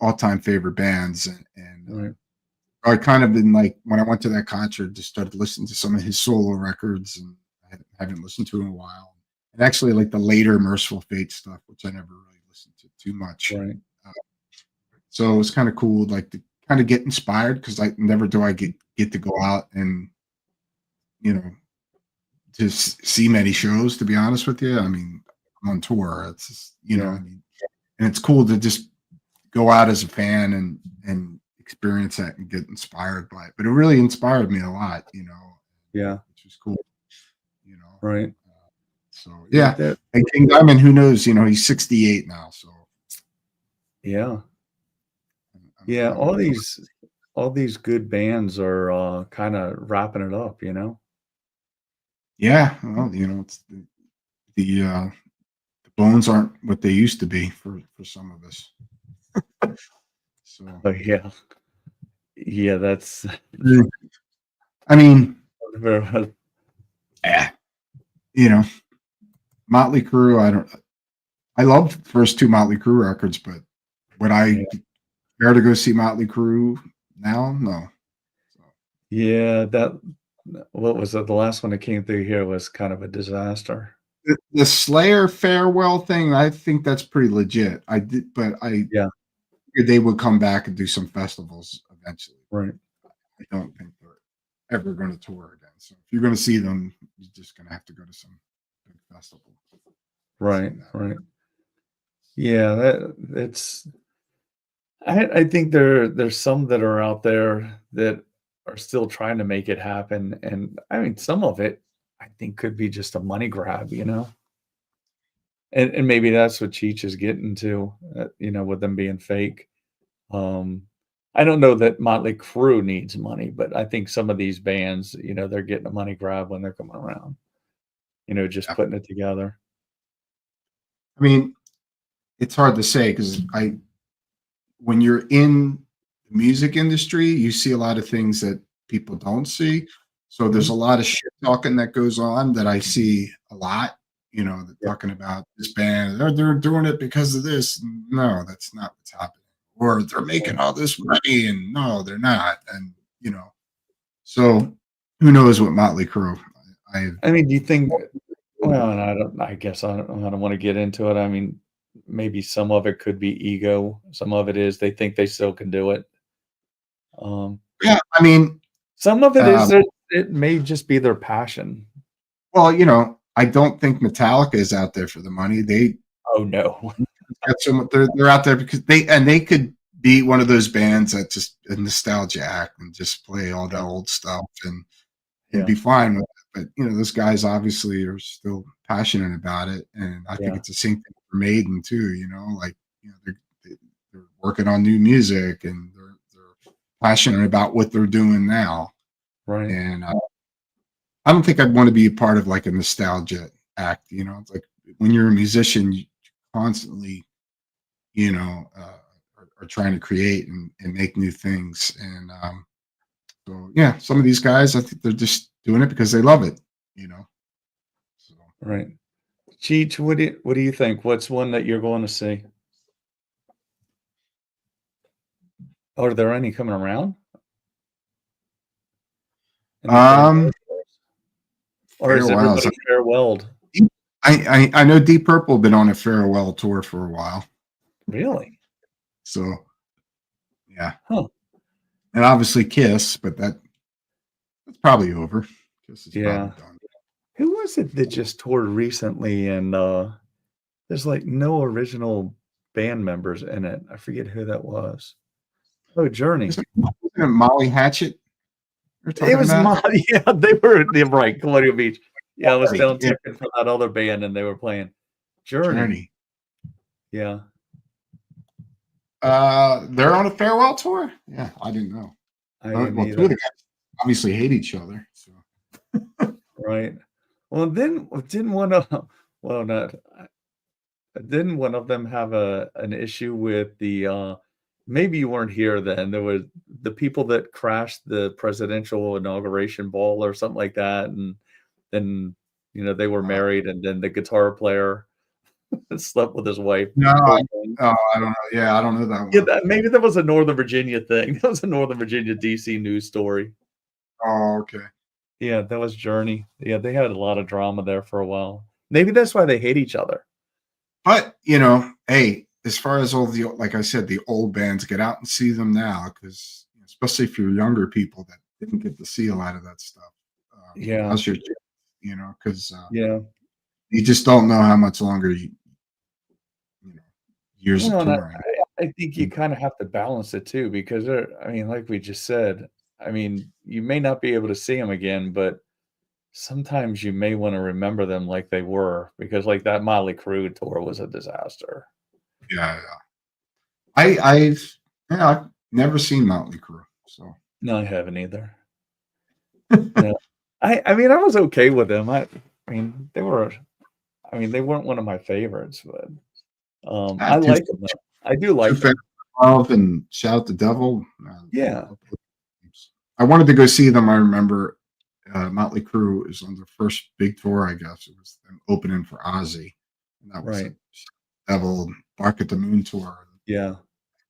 all-time favorite bands, and I kind of been like, when I went to that concert, just started listening to some of his solo records, and I haven't listened to in a while. And actually, like the later Merciful Fate stuff, which I never really listened to too much. Right. So it was kind of cool, like to kind of get inspired, because I never do I get to go out and to see many shows. To be honest with you, I mean, I'm on tour. It's just, I mean, and it's cool to just go out as a fan and experience that and get inspired by it. But it really inspired me a lot, Yeah. which was cool, you know. Right. So Yeah. yeah, and King Diamond, who knows? He's 68 now, so Yeah. Yeah. I'm All these good bands are kind of wrapping it up, yeah. Well, it's the bones aren't what they used to be for some of us. So Oh yeah. Yeah, that's I mean, very yeah, you know, Motley Crue. I loved the first two Motley Crue records, but would I care to go see Motley Crue now? No. So, yeah, what was it? The last one that came through here was kind of a disaster. the Slayer farewell thing, I think that's pretty legit. But I Yeah, figured they would come back and do some festivals eventually. right. I don't think they're ever going to tour again. So if you're going to see them, you're just going to have to go to some big festival. Right, right. Yeah, it's I think there's some that are out there that are still trying to make it happen. And I mean some of it I think could be just a money grab. And maybe that's what Cheech is getting to, with them being fake. Um, I don't know that Motley Crue needs money, but I think some of these bands, they're getting a money grab when they're coming around, just Yeah. putting it together. I mean, it's hard to say because when you're in the music industry, you see a lot of things that people don't see. So there's a lot of shit talking that goes on that I see a lot. Yeah. Talking about this band, they're doing it because of this. No, that's not what's happening. Or they're making all this money, and no, they're not. And so who knows what Motley Crue? I mean, do you think, well, and I guess I don't want to get into it. I mean, maybe some of it could be ego. Some of it is they think they still can do it. Yeah, I mean, Some of it is um, that it may just be their passion. well, I don't think Metallica is out there for the money. They Oh no. got some. They're out there because they could be one of those bands that just a nostalgia act and just play all the old stuff and Yeah. be fine with it. But those guys obviously are still passionate about it, and I think Yeah. it's the same thing for Maiden too. Like they're working on new music and they're passionate about what they're doing now. Right. And I don't think I'd want to be a part of like a nostalgia act. It's like when you're a musician, you constantly, are trying to create and make new things. And so, yeah, some of these guys, I think they're just doing it because they love it. So, Right. Cheech, what do you think? What's one that you're going to see? Are there any coming around in the January? um, Or is farewells. everybody farewelled? I know Deep Purple been on a farewell tour for a while. Really? So, yeah, Huh. and obviously Kiss, but that's probably over. Kiss is Yeah. probably done. Who was it that just toured recently and there's like no original band members in it? I forget who that was. Oh, Journey. Isn't it Molly Hatchet you're It talking was about? yeah, they're right, Colonial Beach. Yeah, I was Right, down yeah, checking for that other band and they were playing Journey. Journey. Yeah. They're on a farewell tour. Yeah, I didn't know. I didn't Well, two of either. the guys obviously hate each other. So Right. Well, then didn't one of well, not didn't one of them have an issue with the maybe you weren't here then. There was the people that crashed the presidential inauguration ball or something like that, and then they were uh, married, and then the guitar player slept with his wife. no, Poor thing. I don't know. Yeah, I don't know that Yeah, one. maybe that was a Northern Virginia thing. That was a Northern Virginia DC news story. Oh, okay. Yeah, that was Journey. Yeah, they had a lot of drama there for a while. Maybe that's why they hate each other. But hey, as far as all the like I said, the old bands, get out and see them now because especially if you're younger people that didn't get to see a lot of that stuff. Yeah, Now's your chance, because yeah. you just don't know how much longer you know years of Well, and touring. I think you kind of have to balance it too, because I mean, like we just said, I mean, you may not be able to see them again, but sometimes you may want to remember them like they were, because like that Motley Crew tour was a disaster. Yeah, yeah. I've never seen Motley Crue, so No, I haven't either. No, I mean, I was okay with them. I mean, they were. I mean, they weren't one of my favorites, but I two, like them though. I do two like them. Fender Love and Shout the Devil. Yeah, I wanted to go see them. I remember Motley Crue is on their first big tour. I guess it was them opening for Ozzy, and that was a right. Devil Bark at the Moon tour. Yeah,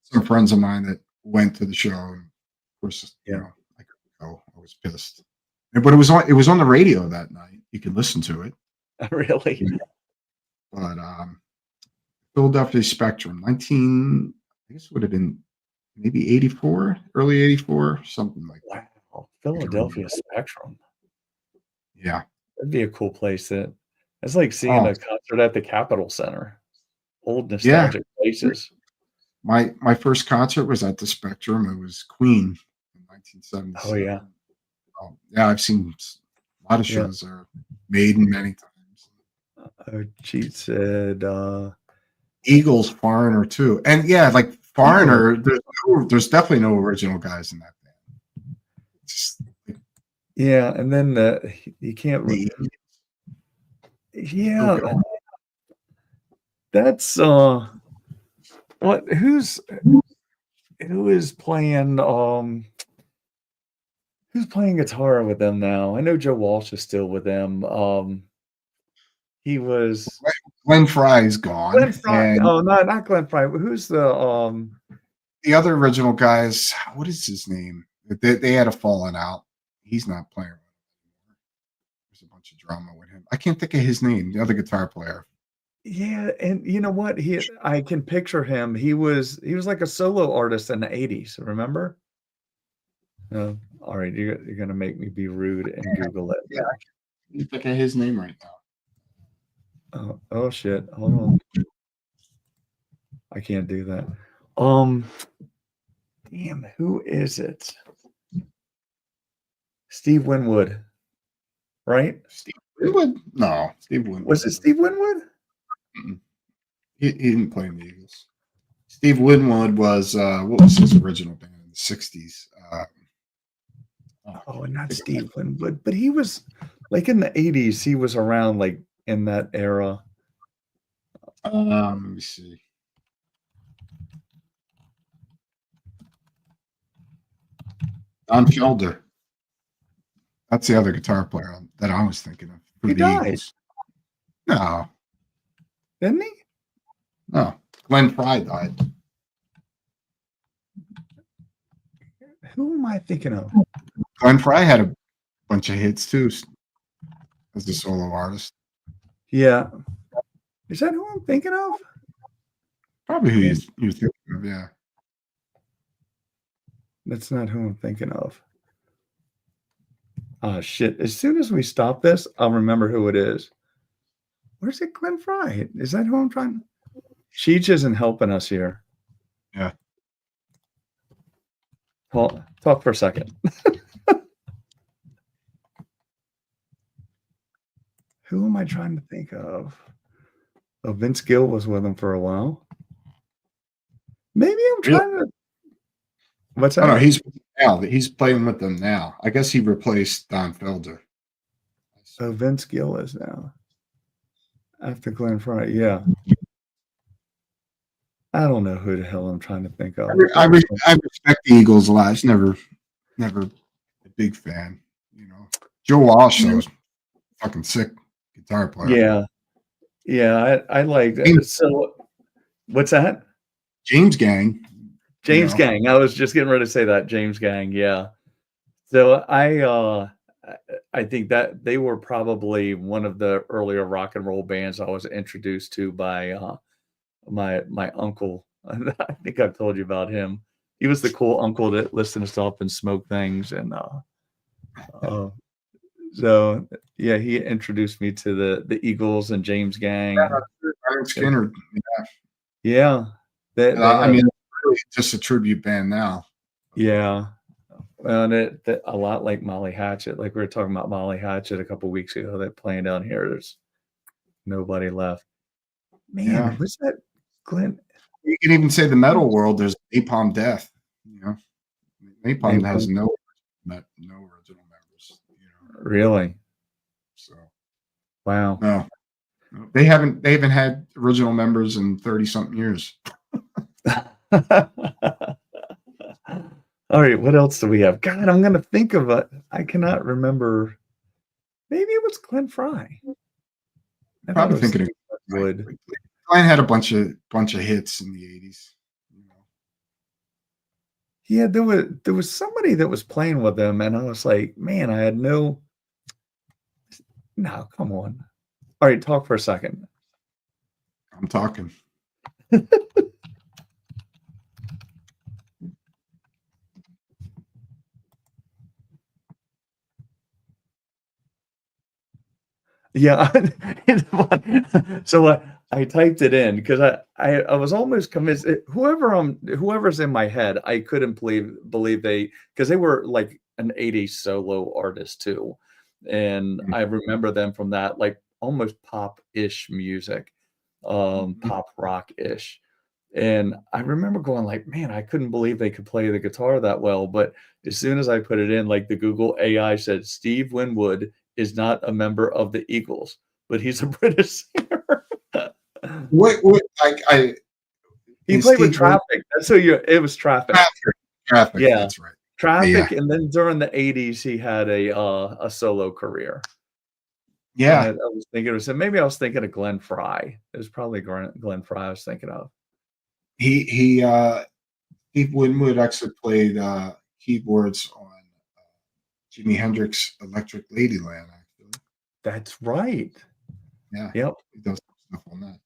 Some friends of mine that went to the show, and of course, yeah. I couldn't go. I was pissed. But it was on the radio that night. You could listen to it. Really. But Philadelphia Spectrum, 19, I guess would have been maybe 84, early 84, something like that. Wow, Philadelphia Spectrum. Yeah. That'd be a cool place. That's like seeing Oh, a concert at the Capitol Center. Old yeah. nostalgic places. My first concert was at the Spectrum. It was Queen in Oh 1977. yeah, Yeah, I've seen a lot of yeah. shows there. Maiden many times. Cheech said, Eagles, Foreigner too, and yeah, like Foreigner. There's definitely no original guys in that band. Just like yeah, and then you can't. the Yeah, that's what? Who is playing? Who's playing guitar with them now? I know Joe Walsh is still with them. He was Glenn Fry's gone, Glenn Frey. and Oh, not Glenn Frey. Who's the other original guys. What is his name? They had a falling out. He's not playing. There's a bunch of drama with him. I can't think of his name. The other guitar player. Yeah, and you know what? I can picture him. He was like a solo artist in the 80s, remember? All right, you're gonna make me be rude and Google it. Yeah, I can't think of his name right now. Oh shit. Hold on. I can't do that. Damn, who is it? Steve Winwood, right? Steve Winwood? No, Steve Winwood. Was it Steve Winwood? He didn't play in the Eagles. Steve Winwood was what was his original band in the 60s? Not Steve Winwood, but he was like in the 80s. He was around like in that era. Let me see. Don Felder. That's the other guitar player that I was thinking of. He died. Eagles. No. Didn't he? No. Glenn Fry died. Who am I thinking of? Glenn Fry had a bunch of hits too as a solo artist. Yeah. Is that who I'm thinking of? Probably who you're thinking of, yeah. That's not who I'm thinking of. Oh, shit. As soon as we stop this, I'll remember who it is. Where's it, Glenn Fry? Is that who I'm trying to... Cheech isn't helping us here. Yeah. Well, talk for a second. Who am I trying to think of? Oh, Vince Gill was with him for a while. Maybe I'm trying to... What's that? No, he's playing with them now. I guess he replaced Don Felder. Oh, Vince Gill is now. After Glenn Fry, yeah. I don't know who the hell I'm trying to think of. I respect the Eagles a lot. I was never a big fan. You know, Joe Walsh was fucking sick guitar player. Yeah, I like that. So, what's that? James Gang. James Gang. I was just getting ready to say that. James Gang. Yeah. So I think that they were probably one of the earlier rock and roll bands I was introduced to by my uncle. I think I've told you about him. He was the cool uncle that listened to stuff and smoked things, and so yeah, he introduced me to the Eagles and James Gang. Skinner. Yeah. I mean, just a tribute band now. Yeah. And a lot like Molly Hatchet, like we were talking about Molly Hatchet a couple weeks ago, that playing down here, there's nobody left. Yeah. Man, was that Glenn? You can even say the metal world, there's Napalm Death. You know, Napalm has no original members. You know, Really? so Wow. no, they haven't had original members in 30 something years. All right, what else do we have? God, I'm gonna think of it. I cannot remember. Maybe it was Glenn Fry. I thought Probably it was thinking of Wood. Glenn had a bunch of hits in the 80s. You know. Yeah, there was somebody that was playing with them, and I was like, man, I had no. No, come on. All right, talk for a second. I'm talking. Yeah. So I typed it in because I was almost convinced whoever's in my head, I couldn't believe they because they were like an 80s solo artist too. And I remember them from that like almost pop-ish music, pop rock-ish. And I remember going like, man, I couldn't believe they could play the guitar that well. But as soon as I put it in, like the Google AI said, Steve Winwood is not a member of the Eagles, but he's a British singer. What I He is played with Steve Win- Traffic. That's who it was Traffic. Traffic, Yeah. that's right. Traffic, Yeah. and then during the 80s, he had a solo career. And I Yeah. was thinking, maybe I was thinking of Glenn Fry. It was probably Glenn Fry I was thinking of. Steve Winwood actually played keyboards on Jimi Hendrix Electric Ladyland, actually. That's right. Yeah. Yep. He does stuff on that.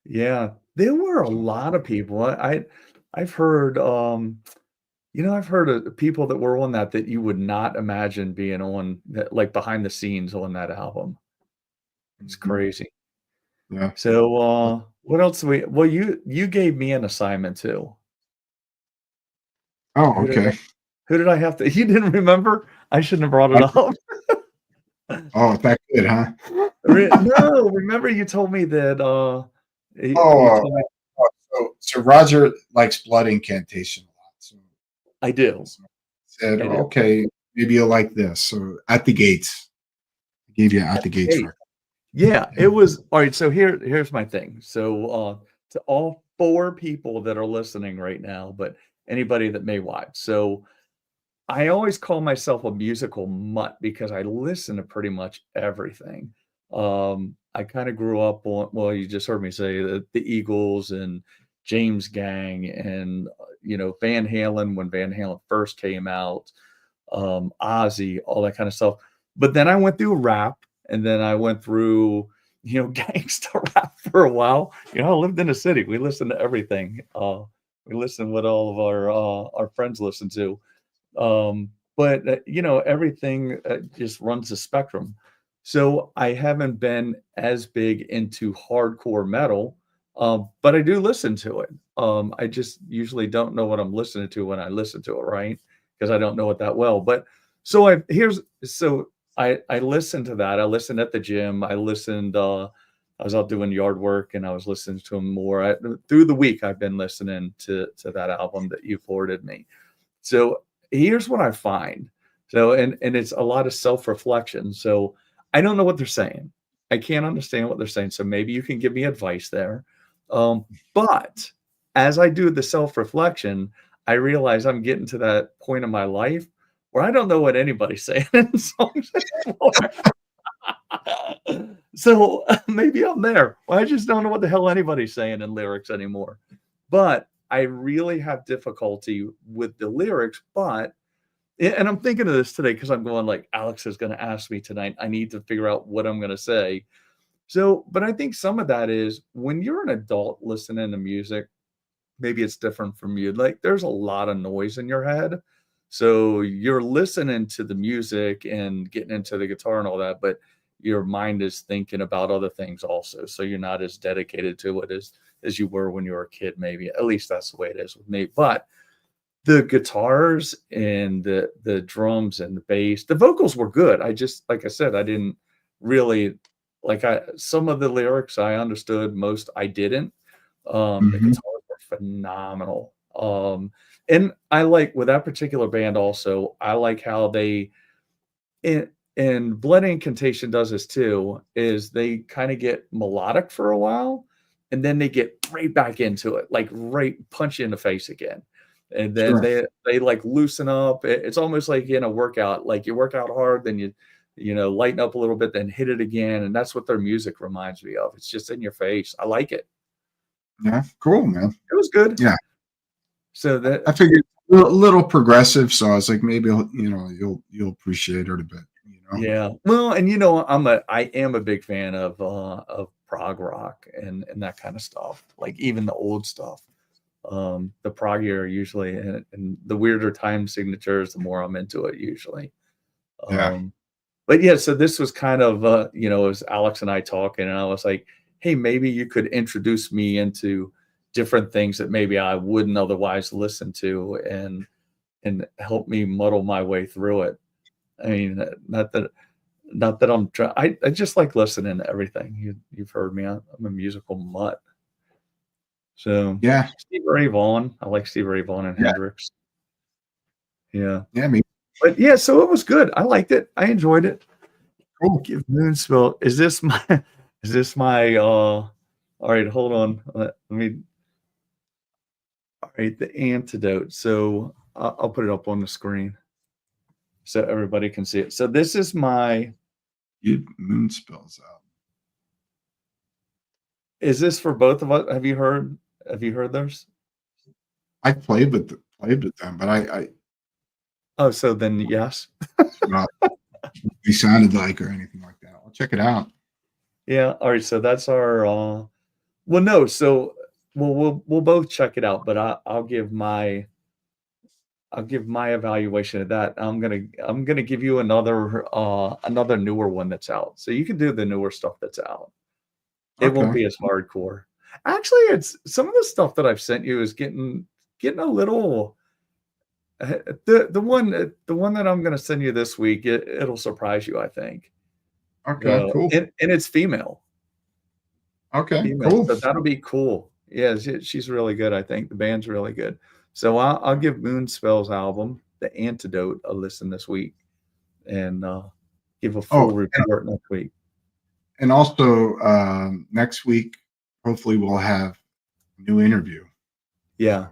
Yeah. There were a lot of people. I've heard I've heard of people that were on that you would not imagine being on that, like behind the scenes on that album. It's crazy. Yeah. So, what else well, you gave me an assignment too. Oh, Who did I okay. who did I have to you didn't remember? I shouldn't have brought it up. Oh, that good, huh? No, remember you told me that, you Oh, told me so Roger likes blood incantation a lot. So I do. said, I do. okay, maybe you'll like this. So At the Gates. I gave you At the Gates Hey. record. Yeah, it was all right. So here's my thing. So to all four people that are listening right now, but anybody that may watch. So I always call myself a musical mutt because I listen to pretty much everything. I kind of grew up on, well, you just heard me say the Eagles and James Gang and Van Halen when Van Halen first came out, Ozzy, all that kind of stuff. But then I went through rap, and then I went through, gangsta rap for a while. I lived in a city. We listened to everything. We listened what all of our friends listened to. But everything just runs the spectrum. So I haven't been as big into hardcore metal, but I do listen to it. I just usually don't know what I'm listening to when I listen to it, right? Because I don't know it that well. But so I listened to that. I listened at the gym. I listened. I was out doing yard work and I was listening to them more. Through the week, I've been listening to that album that you forwarded me. So here's what I find. So and it's a lot of self-reflection. So I don't know what they're saying. I can't understand what they're saying. So maybe you can give me advice there. But as I do the self-reflection, I realize I'm getting to that point in my life where I don't know what anybody's saying in songs anymore. So maybe I'm there. Well, I just don't know what the hell anybody's saying in lyrics anymore. But I really have difficulty with the lyrics. And I'm thinking of this today because I'm going like, Alex is going to ask me tonight. I need to figure out what I'm going to say. So, but I think some of that is when you're an adult listening to music, maybe it's different from you. Like there's a lot of noise in your head. So you're listening to the music and getting into the guitar and all that, but your mind is thinking about other things also. So you're not as dedicated to it as you were when you were a kid, maybe. At least that's the way it is with me. But the guitars and the drums and the bass, the vocals were good. I just, like I said, I didn't really like some of the lyrics I understood, most I didn't. The Hmm. guitars were phenomenal. And I like with that particular band also, I like how they and Blood Incantation does this too, is they kind of get melodic for a while and then they get right back into it, like right punch you in the face again. And then Sure. they like loosen up. It's almost like in a workout, like you work out hard, then you know, lighten up a little bit, then hit it again. And that's what their music reminds me of. It's just in your face. I like it. Yeah. Cool, man. It was good. Yeah. So that I figured a little progressive, so I was like, maybe you'll appreciate it a bit. yeah. Well, and you know, I am a big fan of prog rock and that kind of stuff. Like even the old stuff. The proggier usually and the weirder time signatures, the more I'm into it usually. Yeah. Um, but yeah, so this was kind of you know, it was Alex and I talking, and I was like, hey, maybe you could introduce me into different things that maybe I wouldn't otherwise listen to and help me muddle my way through it. I mean, not that I'm trying. I just like listening to everything. You've heard me. I'm a musical mutt. So Yeah. Steve Ray Vaughan. I like Steve Ray Vaughan and Yeah. Hendrix. Yeah. Yeah. Me. But yeah, so it was good. I liked it. I enjoyed it. Cool. Give Moonspell. Is this my is this my all right, hold on. Let me all right, the antidote. So I'll put it up on the screen so everybody can see it. So this is my Get moon spells out. is this for both of us? Have you heard theirs? I played with them, but I Oh, so then yes. not they sounded like or anything like that. I'll check it out. Yeah. All right. So that's our well no, so we'll both check it out, but I'll give my evaluation of that. I'm gonna give you another newer one that's out. So you can do the newer stuff that's out. It won't Okay. be as hardcore. Actually, it's some of the stuff that I've sent you is getting a little the one that I'm gonna send you this week, it'll surprise you, I think. Okay. Cool. And it's female. Okay. Female, Cool. so that'll be cool. Yeah, she's really good, I think. The band's really good. So I'll give Moonspell's album, The Antidote, a listen this week and give a full Oh, report next week. and also next week, hopefully, we'll have a new interview. Yeah.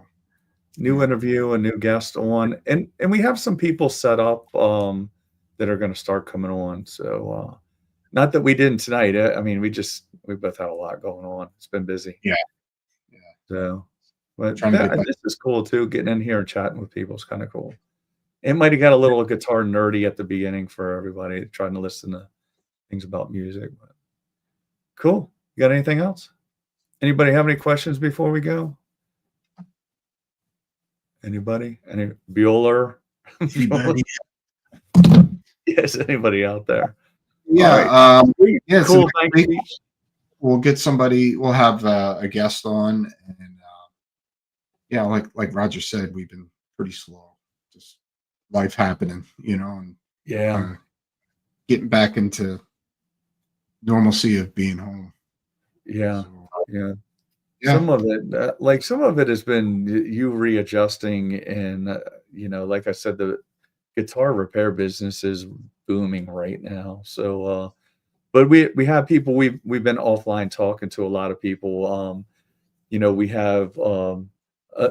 New Yeah. interview, a new guest on, and we have some people set up that are gonna start coming on. So not that we didn't tonight. I mean, we both had a lot going on. It's been busy. Yeah. Yeah. So but Trying to get back. this is cool too. Getting in here and chatting with people is kind of cool. It might have got a little guitar nerdy at the beginning for everybody trying to listen to things about music. But cool. You got anything else? Anybody have any questions before we go? Anybody? Any Bueller? Anybody? Yes, anybody out there? Yeah. All right. Yeah. So Cool. next Thanks. week we'll get somebody. We'll have a guest on, and yeah, like Roger said, we've been pretty slow. Just life happening, and Yeah. uh, getting back into normalcy of being home. Yeah. So Yeah. yeah. Some of it has been you readjusting and, like I said, the guitar repair business is booming right now. So, but we have people we've been offline talking to a lot of people. We have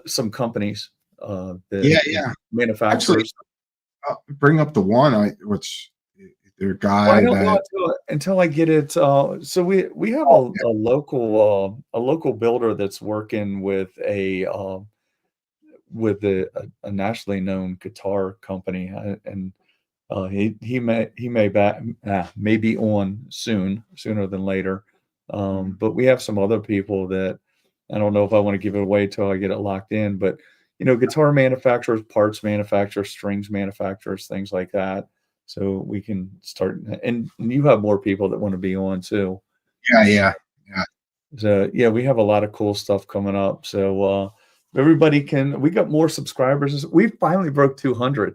some companies that Yeah. Yeah. Actually, manufacturers. bring up the one which their Well, I guy don't know that. until I get it. So we have Oh, a local builder that's working with a nationally known guitar company, and he may be on sooner than later. But we have some other people that I don't know if I want to give it away till I get it locked in. But guitar manufacturers, parts manufacturers, strings manufacturers, things like that. So we can start, and you have more people that want to be on too. yeah. Yeah. Yeah. So yeah, we have a lot of cool stuff coming up. So everybody we got more subscribers. We finally broke 200.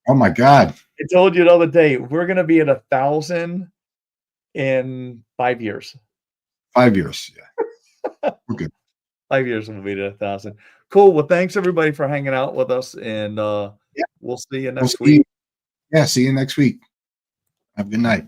Oh my God. I told you the other day, we're going to be at 1,000 in 5 years. 5 years. Yeah. We're good. 5 years we'll be at 1,000. Cool. Well, thanks everybody for hanging out with us, and Yeah. we'll see you We'll next see week. you. Yeah. See you next week. Have a good night.